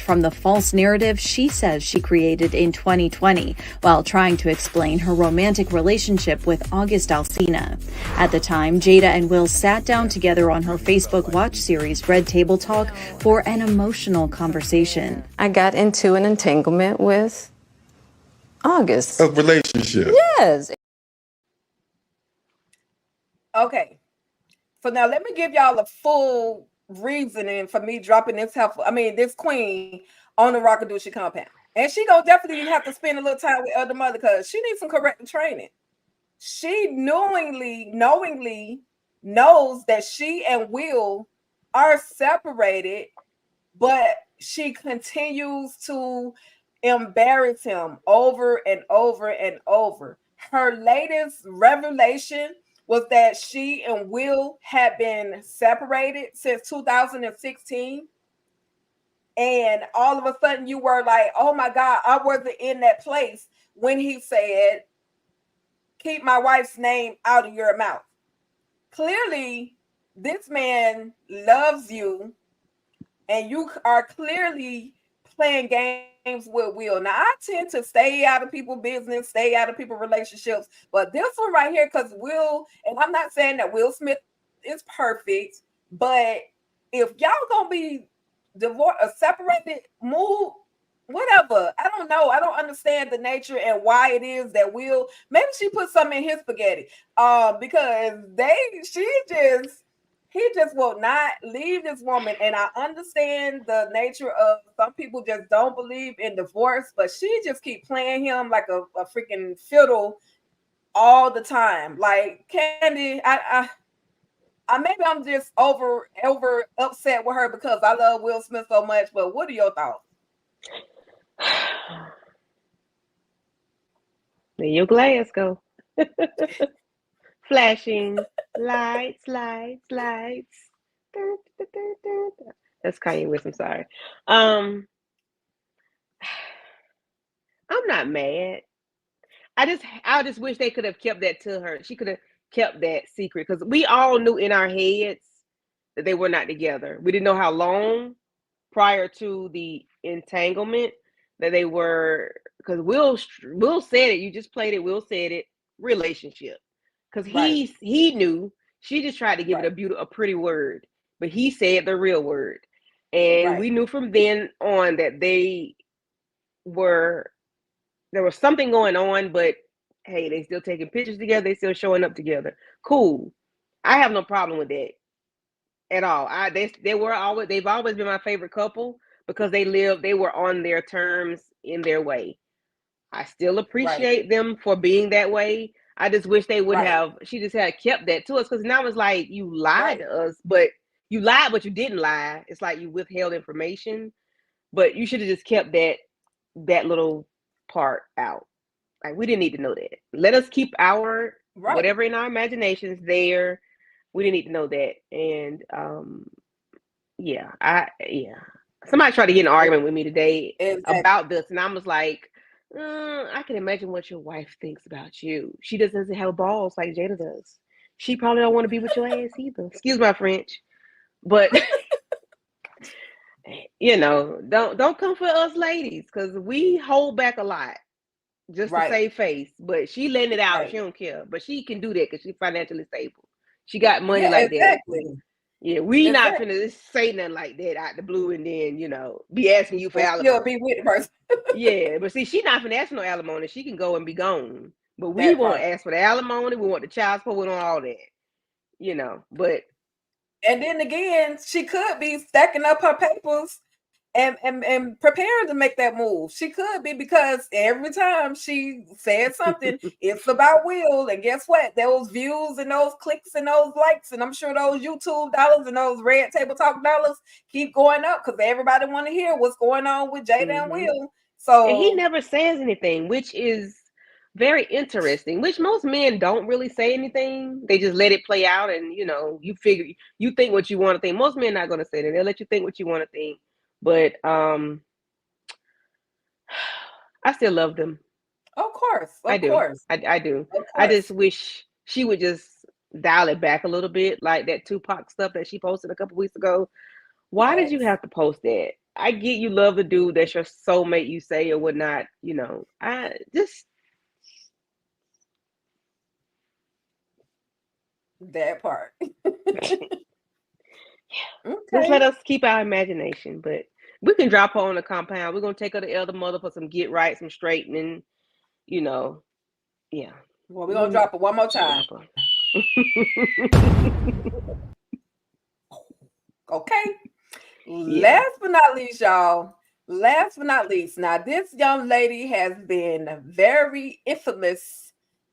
From the false narrative she says she created in 2020 while trying to explain her romantic relationship with August Alsina. At the time, Jada and Will sat down together on her Facebook Watch series Red Table Talk for an emotional conversation. I got into an entanglement with August. A relationship. Yes. Okay. So now let me give y'all a full reasoning for me dropping this queen on the Rockadoochie compound. And she gonna definitely have to spend a little time with other mother because she needs some corrective training. She knowingly knows that she and Will are separated, but she continues to embarrass him over and over and over. Her latest revelation was that she and Will had been separated since 2016. And all of a sudden you were like, oh my God, I wasn't in that place when he said, keep my wife's name out of your mouth. Clearly, this man loves you, and you are clearly playing games with Will. Now, I tend to stay out of people's business, stay out of people's relationships, but this one right here, because Will, and I'm not saying that Will Smith is perfect, but if y'all gonna be divorced or separated, move, whatever. I don't know. I don't understand the nature and why it is that Will, maybe she put something in his spaghetti, because he just will not leave this woman. And I understand the nature of some people just don't believe in divorce, but she just keep playing him like a freaking fiddle all the time. Like, Candy, I maybe I'm just over upset with her because I love Will Smith so much, but what are your thoughts? There your glass go. Flashing lights. That's Kanye West. I'm sorry. I'm not mad. I just wish they could have kept that to her. She could have kept that secret because we all knew in our heads that they were not together. We didn't know how long prior to the entanglement that they were, because Will said it. You just played it. Will said it. Relationship, because he knew. She just tried to give it a pretty word, but he said the real word, and we knew from then on that there was something going on. But hey, they still taking pictures together. They still showing up together. Cool. I have no problem with that at all. They've always been my favorite couple because they were on their terms in their way. I still appreciate them for being that way. I just wish they would have. She just had kept that to us, because now it's like you lied to us, but you lied, but you didn't lie. It's like you withheld information, but you should have just kept that little part out. Like, we didn't need to know that. Let us keep our whatever in our imaginations there. We didn't need to know that. And somebody tried to get in an argument with me today about this, and I was like, I can imagine what your wife thinks about you. She doesn't have balls like Jada does. She probably don't want to be with your ass either. Excuse my French, but You know, don't come for us ladies because we hold back a lot just to Right. save face. But she letting it out. Right. She don't care. But she can do that because she's financially stable. She got money Yeah, like that. exactly. Yeah, we not Exactly. finna say nothing like that out the blue and then, be asking you for And still alimony. be with the person. Yeah, but see, she not finna ask for no alimony. She can go and be gone. But we That won't part. ask for the alimony. We want the child support. We want all that. But And then again, she could be stacking up her papers and preparing to make that move. She could be, because every time she said something, it's about Will. And guess what? Those views and those clicks and those likes, and I'm sure those YouTube dollars and those Red Table Talk dollars keep going up because everybody want to hear what's going on with Jada and Will. and he So never says anything, which is very interesting. Which most men don't really say anything. They just let it play out, and you think what you want to think. Most men not gonna say that. They'll let you think what you want to think. But I still love them. of course, I do. course, I do. of I course. just wish she would just dial it back a little bit, like that Tupac stuff that she posted a couple weeks ago. Why did you Facts. have to post that? I get you love the dude that's your soulmate, you say, or whatnot. I just That part. just let Okay. us keep our imagination. But we can drop her on the compound. We're gonna take her to Elder Mother for some get right, some straightening. Yeah. Well, we're gonna drop it one more time. Drop her. Okay. Yeah. Last but not least, y'all. Last but not least, now this young lady has been very infamous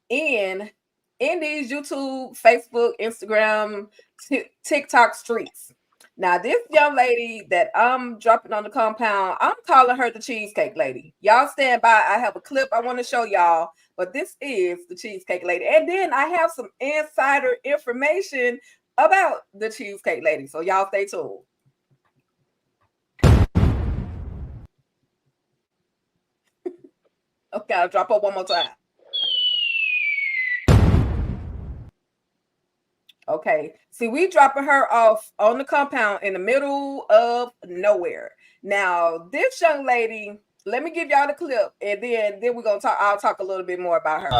in these YouTube, Facebook, Instagram, TikTok streets. Now, this young lady that I'm dropping on the compound, I'm calling her the Cheesecake Lady. Y'all stand by. I have a clip I want to show y'all, but this is the Cheesecake Lady. And then I have some insider information about the Cheesecake Lady. So y'all stay tuned. Okay, I'll drop her one more time. Okay, see, we dropping her off on the compound in the middle of nowhere. Now, this young lady, let me give y'all the clip, and then we're gonna talk. I'll talk a little bit more about her.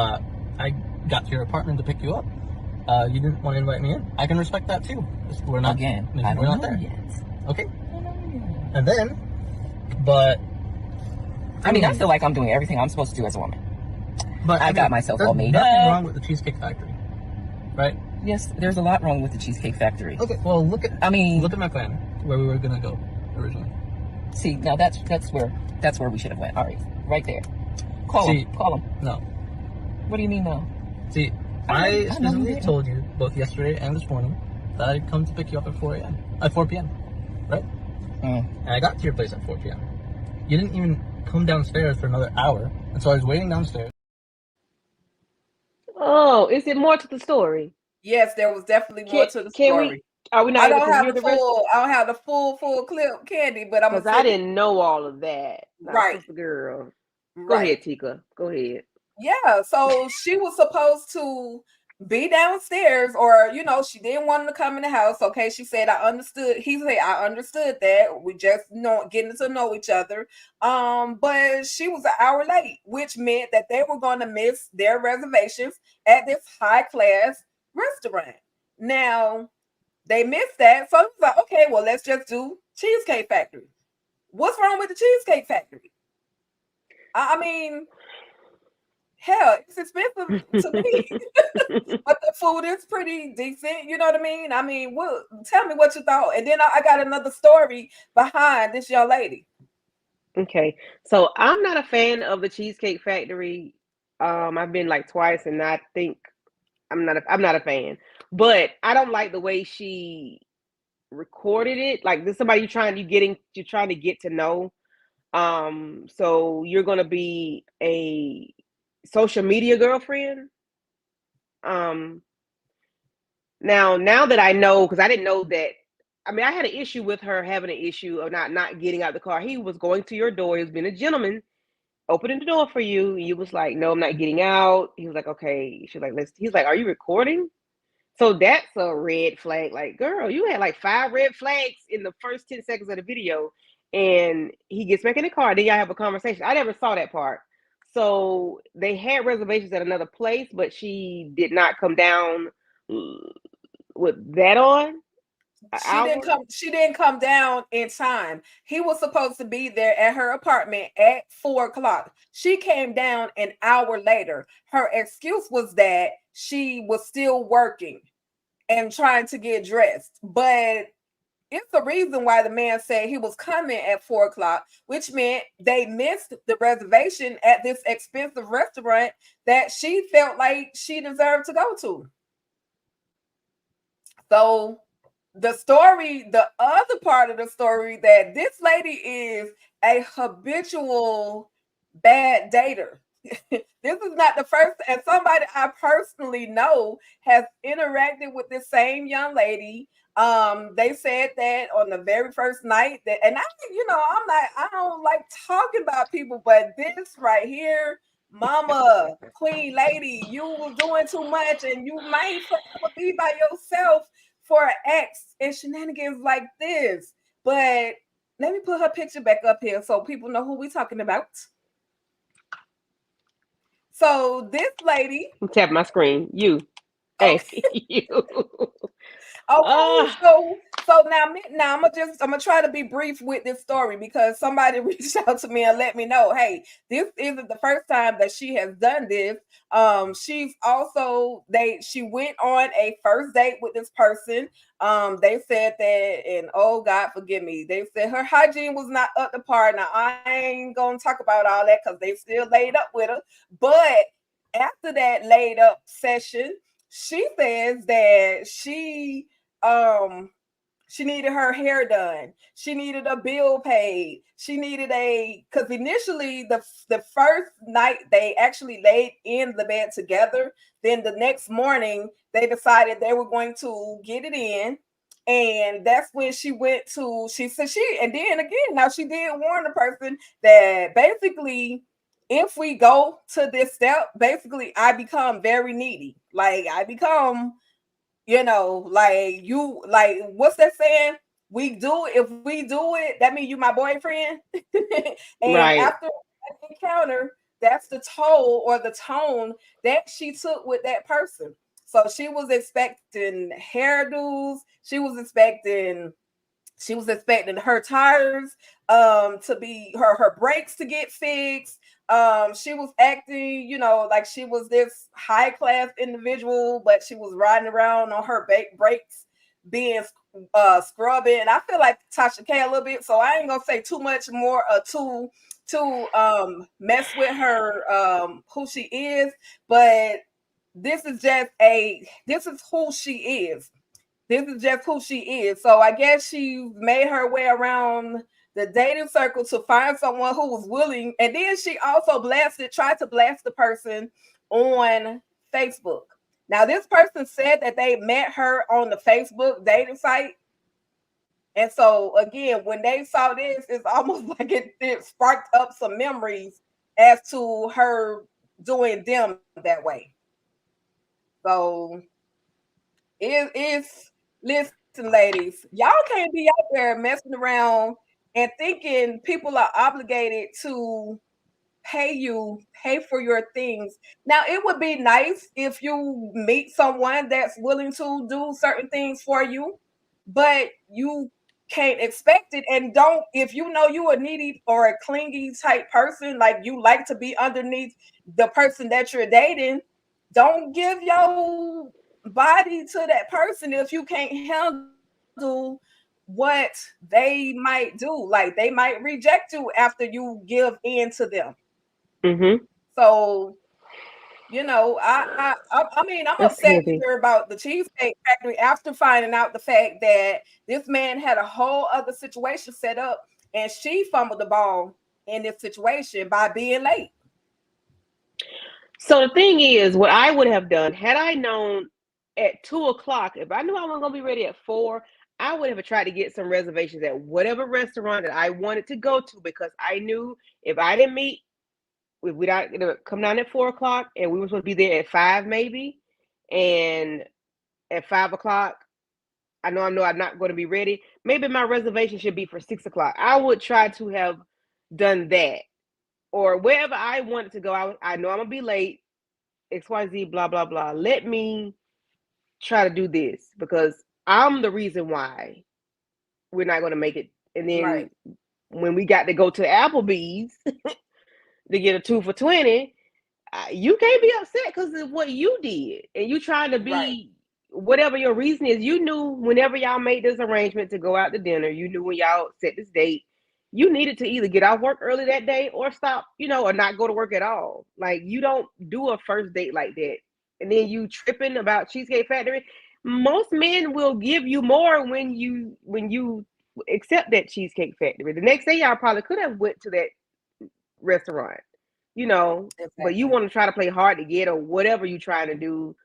I got to your apartment to pick you up. You didn't want to invite me in. I can respect that too. We're not I don't we're not know there. yet. Okay. And then, but I mean, I feel like I'm doing everything I'm supposed to do as a woman. But I got myself all made nothing up. wrong with the Cheesecake Factory, right? Yes, there's a lot wrong with the Cheesecake Factory. Okay. Well, look at look my plan where we were gonna go originally. See, now that's where we should have went. All right, right there. Call him. No. What do you mean no? See, I specifically told you both yesterday and this morning that I'd come to pick you up at 4 p.m. Right? And I got to your place at 4 p.m. You didn't even come downstairs for another hour, and so I was waiting downstairs. Oh, is it more to the story? Yes, there was definitely more to the story. Are we not I able don't to have hear the the rest? full. I don't have the full clip, Candy, but I'm Because gonna I didn't know all of that. Right. Sister girl. Go Right. ahead, Tika. Go ahead. Yeah, so she was supposed to be downstairs, or she didn't want him to come in the house. Okay, she said I understood. He said I understood that. We just getting to know each other. But she was an hour late, which meant that they were going to miss their reservations at this high class restaurant. Now they missed that, so it was like, okay, well, let's just do Cheesecake Factory. What's wrong with the Cheesecake Factory? I mean, hell, it's expensive to me, but the food is pretty decent. You know what I mean? Tell me what you thought. And then I got another story behind this young lady. Okay, so I'm not a fan of the Cheesecake Factory. I've been like twice, and I think I'm not a fan. But I don't like the way she recorded it. Like, this somebody you're trying to get to know. So you're gonna be a social media girlfriend. Now that I know, because I didn't know that. I mean, I had an issue with her having an issue of not getting out the car. He was going to your door. He was being a gentleman, opening the door for you. You was like, no, I'm not getting out. He was like, okay. She's like, he's like, are you recording? So that's a red flag. Like, girl, you had like 5 red flags in the first 10 seconds of the video. And he gets back in the car. Then y'all have a conversation. I never saw that part. So they had reservations at another place, but she did not come down with that on. She didn't come down in time. He was supposed to be there at her apartment at 4:00. She came down an hour later. Her excuse was that she was still working and trying to get dressed. But it's the reason why the man said he was coming at 4:00, which meant they missed the reservation at this expensive restaurant that she felt like she deserved to go to. So the other part of the story, that this lady is a habitual bad dater. This is not the first, and somebody I personally know has interacted with this same young lady. They said that on the very first night that, and I don't like talking about people, but this right here, mama, queen lady, you was doing too much, and you might forever be by yourself for an ex and shenanigans like this. But let me put her picture back up here so people know who we're talking about. So this lady, I'm tapping my screen. You, hey, you. Okay, so now I'm gonna try to be brief with this story because somebody reached out to me and let me know, hey, this isn't the first time that she has done this. She went on a first date with this person. They said that, and oh God forgive me, they said her hygiene was not up to par. Now I ain't gonna talk about all that because they still laid up with her, but after that laid up session, she says that she needed her hair done. She needed a bill paid. She needed because initially the first night they actually laid in the bed together. Then the next morning they decided they were going to get it in. And that's when she said and then again, now she did warn the person that basically, if we go to this step, basically I become very needy. Like I become, what's that saying? If we do it, that means you my boyfriend. And Right. after that encounter, that's the toll or the tone that she took with that person. So she was expecting hairdos. She was expecting her tires to be her brakes to get fixed. She was acting, like she was this high class individual, but she was riding around on her brakes being scrubbing. And I feel like Tasha K a little bit, so I ain't gonna say too much more to mess with her who she is, but this is who she is. This is just who she is. So I guess she made her way around the dating circle to find someone who was willing. And then she also tried to blast the person on Facebook. Now, this person said that they met her on the Facebook dating site. And so again, when they saw this, it's almost like it sparked up some memories as to her doing them that way. So it's listen, ladies, y'all can't be out there messing around and thinking people are obligated to pay for your things. Now, it would be nice if you meet someone that's willing to do certain things for you, but you can't expect it. And don't, if you know you a needy or a clingy type person, like you like to be underneath the person that you're dating, don't give your body to that person if you can't handle what they might do. Like they might reject you after you give in to them. Mm-hmm. So, I mean, I'm That's upset heavy. here about the Cheesecake Factory after finding out the fact that this man had a whole other situation set up, and she fumbled the ball in this situation by being late. So the thing is, what I would have done had I known at 2:00, if I knew I wasn't gonna be ready at 4, I would have tried to get some reservations at whatever restaurant that I wanted to go to, because I knew if I didn't meet, if we don't come down at 4:00 and we were supposed to be there at 5 maybe, and at 5 o'clock. I know I'm not going to be ready. Maybe my reservation should be for 6 o'clock. I would try to have done that, or wherever I wanted to go. I know I'm gonna be late. XYZ, blah blah blah. Let me try to do this because I'm the reason why we're not going to make it. And then Right. when we got to go to Applebee's to get a 2 for $20, you can't be upset because of what you did, and you trying to be whatever your reason is. You knew whenever y'all made this arrangement to go out to dinner, you knew when y'all set this date, you needed to either get off work early that day or stop, or not go to work at all. Like, you don't do a first date like that. And then you tripping about Cheesecake Factory. Most men will give you more when you accept that Cheesecake Factory. The next day y'all probably could have went to that restaurant, but you want to try to play hard to get or whatever you're trying to do.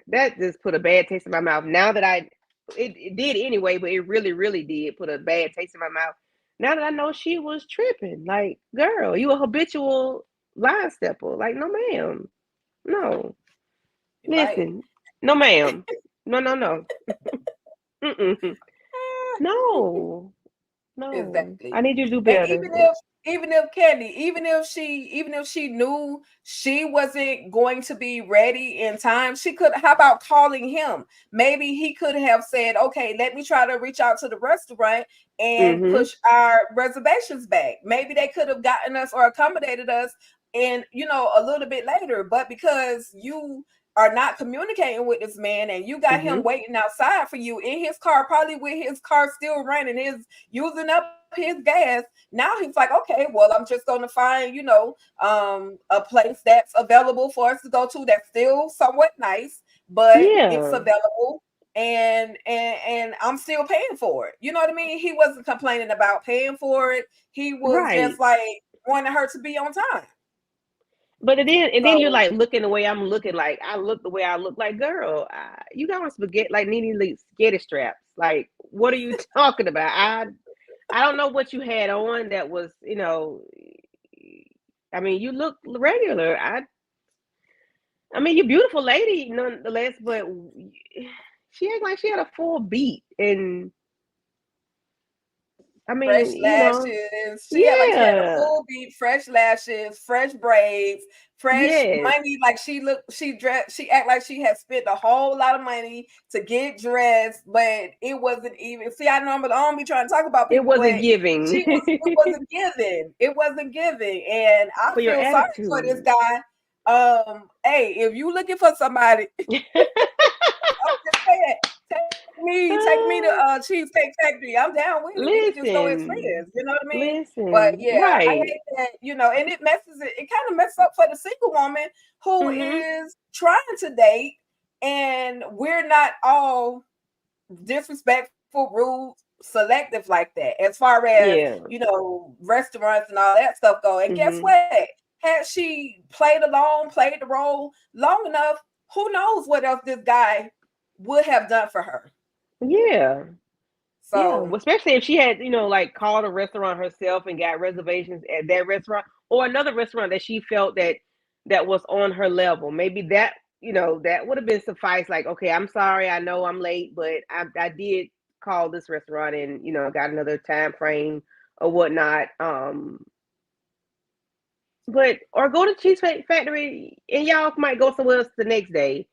That just put a bad taste in my mouth. Now that it did anyway, but it really, really did put a bad taste in my mouth. Now that I know she was tripping, like, girl, you a habitual line stepper. Like, no, ma'am. No. Listen. No, ma'am. No. Mm-mm. No. Exactly. I need you to do better. And even if Candy, even if she knew she wasn't going to be ready in time, she could. How about calling him? Maybe he could have said, "Okay, let me try to reach out to the restaurant and push our reservations back." Maybe they could have gotten us or accommodated us, and a little bit later. But because you are not communicating with this man and you got him waiting outside for you in his car, probably with his car still running, using up his gas. Now he's like, okay, well, I'm just going to find, a place that's available for us to go to that's still somewhat nice, but it's available and I'm still paying for it. You know what I mean? He wasn't complaining about paying for it. He was just like wanting her to be on time. But then you're like looking the way I'm looking. Like, I look the way I look. Like, girl, you got on spaghetti, like needy spaghetti straps. Like, what are you talking about? I don't know what you had on that was, I mean, you look regular. I mean, you're a beautiful lady nonetheless, but she acted like she had a full beat. And I mean, fresh lashes. She had a full beat, fresh lashes, fresh braids, fresh money. Like, she act like she had spent a whole lot of money to get dressed, but it wasn't even. See, I don't be trying to talk about people. It wasn't giving. It wasn't giving. It wasasn't giving. And I feel sorry for this guy. Hey, if you looking for somebody, I'm just saying, take me to Cheesecake Factory. I'm down with it. We can just go as friends. You know what I mean? But yeah, I hate that, and it kind of messes up for the single woman who is trying to date, and we're not all disrespectful, rude, selective like that as far as restaurants and all that stuff go. And guess what? Had she played the role long enough, who knows what else this guy would have done for her. Yeah. So especially if she had, like, called a restaurant herself and got reservations at that restaurant or another restaurant that she felt that was on her level. Maybe that, that would have been suffice. Like, okay, I'm sorry, I know I'm late, but I did call this restaurant and, got another time frame or whatnot. Or go to Cheesecake Factory and y'all might go somewhere else the next day.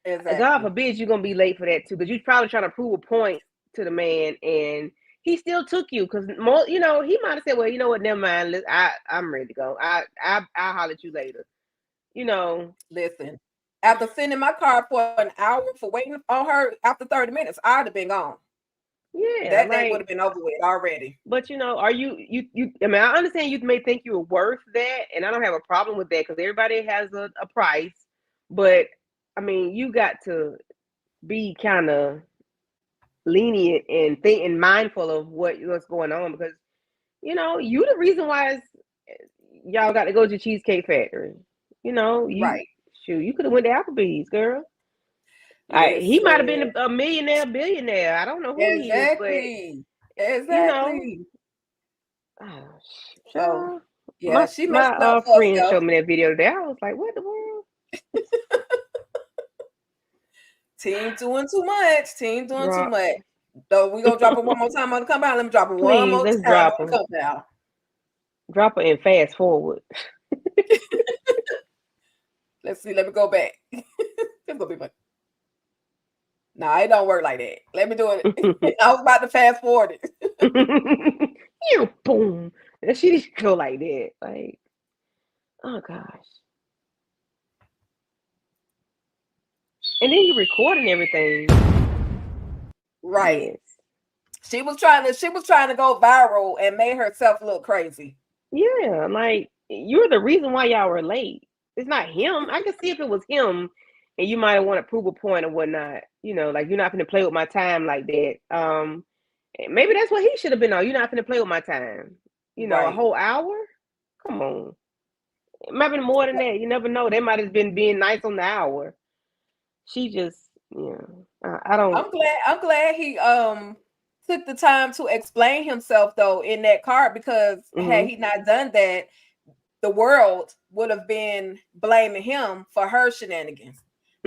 Exactly. God forbid you're gonna be late for that too, because you're probably trying to prove a point to the man, and he still took you because he might have said, "Well, you know what? Never mind. I'm ready to go. I'll holler at you later." Listen. After sitting in my car for an hour for waiting on her, after 30 minutes, I'd have been gone. Yeah, that day would have been over with already. But are you? I mean, I understand you may think you're worth that, and I don't have a problem with that because everybody has a price. But I mean, you got to be kind of lenient and mindful of what's going on, because you the reason why y'all got to go to Cheesecake Factory. Right? Shoot, you could have went to Applebee's, girl. He might have been a millionaire, billionaire. I don't know who he is, but exactly. So yeah, she my friend showed me that video today. I was like, what the world? Team doing too much. Team doing too Drop. much. So we gonna drop it one more time on the compound. Let me drop it one Please, more let's time drop on the her. compound. Drop it and fast forward. Let's see. Let me go back. It's gonna be fun. Nah, it don't work like that. Let me do it. I was about to fast forward it. You boom. And she just go like that. Like, oh gosh. And then you recording everything. Right. Yes. She was trying to go viral and made herself look crazy. Yeah, like you're the reason why y'all were late. It's not him. I can see if it was him and you might want to prove a point or whatnot. You know, like you're not gonna play with my time like that. Maybe that's what he should have been on. You're not gonna play with my time. You know, a Right. whole hour? Come on. It might have been more than that. You never know. They might have been being nice on the hour. She just, I don't. I'm glad he took the time to explain himself though in that card, because had he not done that, the world would have been blaming him for her shenanigans.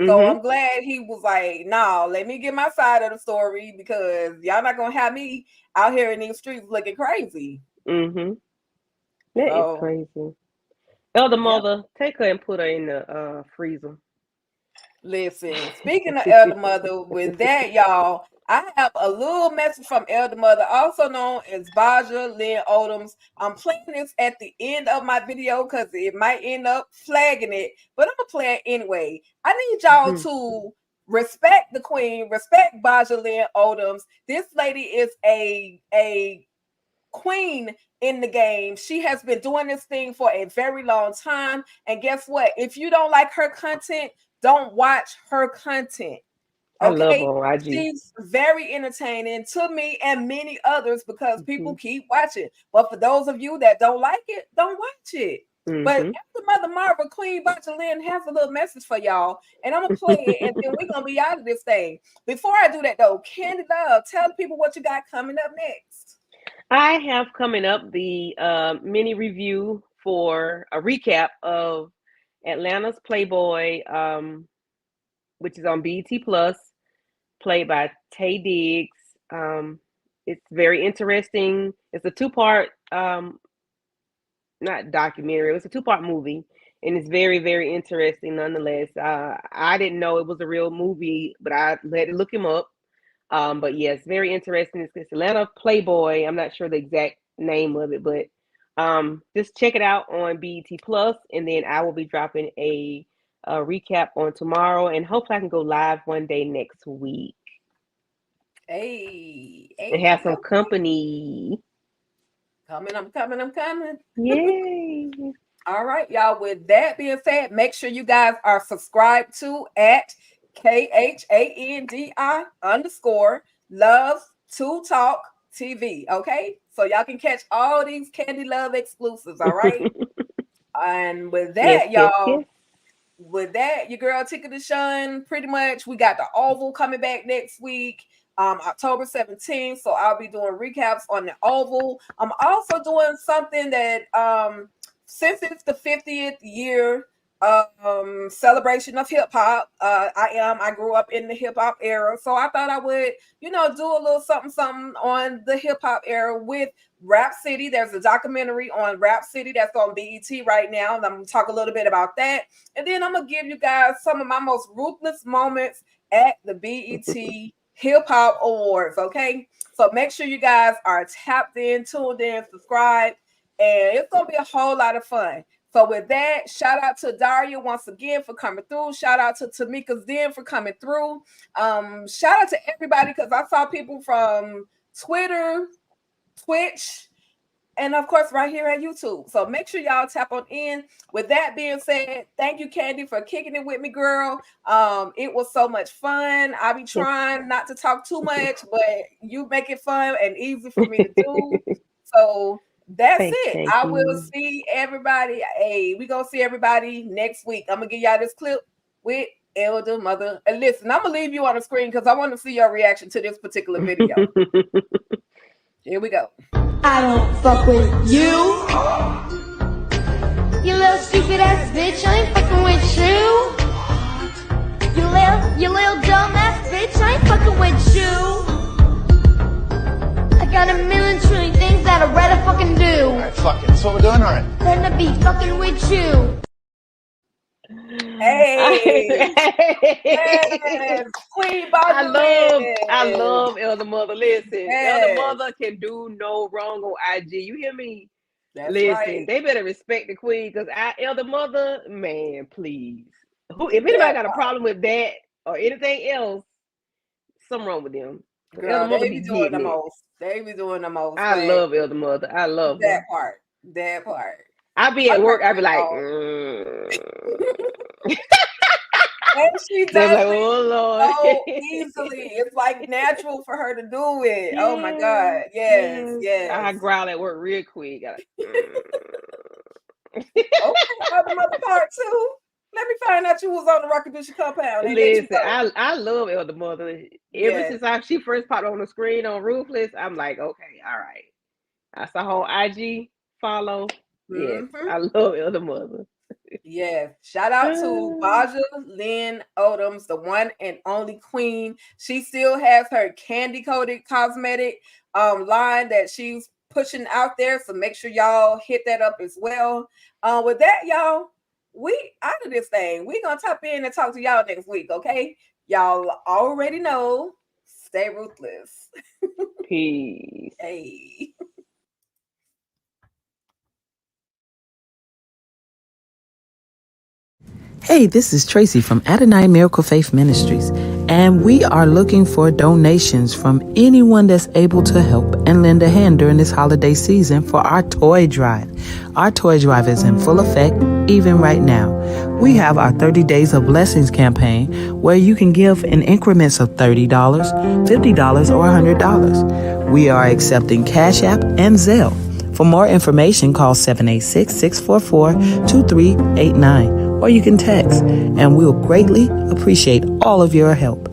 So I'm glad he was like, "Nah, let me get my side of the story, because y'all not gonna have me out here in these streets looking crazy." That is crazy. Elder mother, take her and put her in the freezer. Listen, speaking of Elder Mother, with that, y'all, I have a little message from Elder Mother, also known as Baja Lynn Odoms. I'm playing this at the end of my video because it might end up flagging it, but I'm gonna play it anyway. I need y'all to respect the queen, respect Baja Lynn Odoms. This lady is a queen in the game. She has been doing this thing for a very long time, and guess what? If you don't like her content, don't watch her content. Okay? I love her on IG. She's very entertaining to me and many others because people keep watching. But for those of you that don't like it, don't watch it. But after Mother Marva, Queen Baja Lynn has a little message for y'all, and I'm gonna play it, and then we're gonna be out of this thing. Before I do that though, Candy Love, tell the people what you got coming up next. I have coming up the mini review for a recap of Atlanta's Playboy, which is on BET Plus, played by Tay Diggs. It's very interesting. It's a two-part, not documentary. It's a two-part movie, and it's very, very interesting nonetheless. I didn't know it was a real movie, but I had to look him up. But yes, very interesting. It's Atlanta Playboy. I'm not sure the exact name of it, but just check it out on BET Plus, and then I will be dropping a recap on tomorrow, and hopefully I can go live one day next week. Hey, and have some company. I'm coming. Yay. All right, y'all. With that being said, make sure you guys are subscribed to at KHANDI _ Love to Talk TV. Okay, so y'all can catch all these Candy Love exclusives. All right. And with that, y'all, with that, your girl Tika Deshawn, pretty much we got the Oval coming back next week, October 17th. So I'll be doing recaps on the Oval. I'm also doing something that since it's the 50th year celebration of hip hop, I grew up in the hip hop era, so I thought I would, do a little something on the hip hop era with Rap City. There's a documentary on Rap City that's on BET right now, and I'm gonna talk a little bit about that, and then I'm gonna give you guys some of my most ruthless moments at the BET Hip Hop Awards. Okay, so make sure you guys are tapped in, tuned in, subscribed, and it's gonna be a whole lot of fun. So with that, shout out to Daria once again for coming through. Shout out to Tamika's Den for coming through. Shout out to everybody, because I saw people from Twitter, Twitch, and of course right here at YouTube. So make sure y'all tap on in. With that being said, thank you, Candy, for kicking it with me, girl. It was so much fun. I be trying not to talk too much, but you make it fun and easy for me to do. So that's it. I will see everybody. Hey, we gonna see everybody next week. I'm gonna give y'all this clip with Elder Mother. And listen, I'm gonna leave you on the screen because I want to see your reaction to this particular video. Here we go. I don't fuck with you. You little stupid ass bitch. I ain't fucking with you. You little You little dumbass bitch, I ain't fucking with you. I got a million trillion things that I'd rather fucking do. Alright, fuck it. That's what we're doing, alright. Than to be fucking with you. Hey, yes, Queen Butler. I love Elder Mother. Listen, Elder Mother can do no wrong on IG. You hear me? That's Listen, right. they better respect the Queen because Elder Mother, man, please. If anybody got a problem with that or anything else, something wrong with them. Girl, Elder Mother they be doing the getting it. most. They be doing the most. I love Elder Mother. I love that her. part. That part. I be at work. I be like, and she they're does like, it oh Lord, so easily. It's like natural for her to do it. Oh my God. Yes. I growl at work real quick. Okay, Elder Mother part 2. Let me find out you was on the Rockabisha compound. Listen, I love Elder Mother. Ever since she first popped on the screen on Ruthless, I'm like, okay, all right. I saw her IG follow. Yes, I love Elder Mother. Yes. Shout out to Baja Lynn Odoms, the one and only queen. She still has her candy coated cosmetic line that she's pushing out there. So make sure y'all hit that up as well. With that, y'all, we out of this thing. We're gonna tap in and talk to y'all next week, okay? Y'all already know. Stay ruthless. Peace. Hey. Hey, this is Tracy from Adonai Miracle Faith Ministries, and we are looking for donations from anyone that's able to help and lend a hand during this holiday season for our toy drive. Our toy drive is in full effect even right now. We have our 30 Days of Blessings campaign where you can give in increments of $30, $50, or $100. We are accepting Cash App and Zelle. For more information, call 786-644-2389. Or you can text, and we'll greatly appreciate all of your help.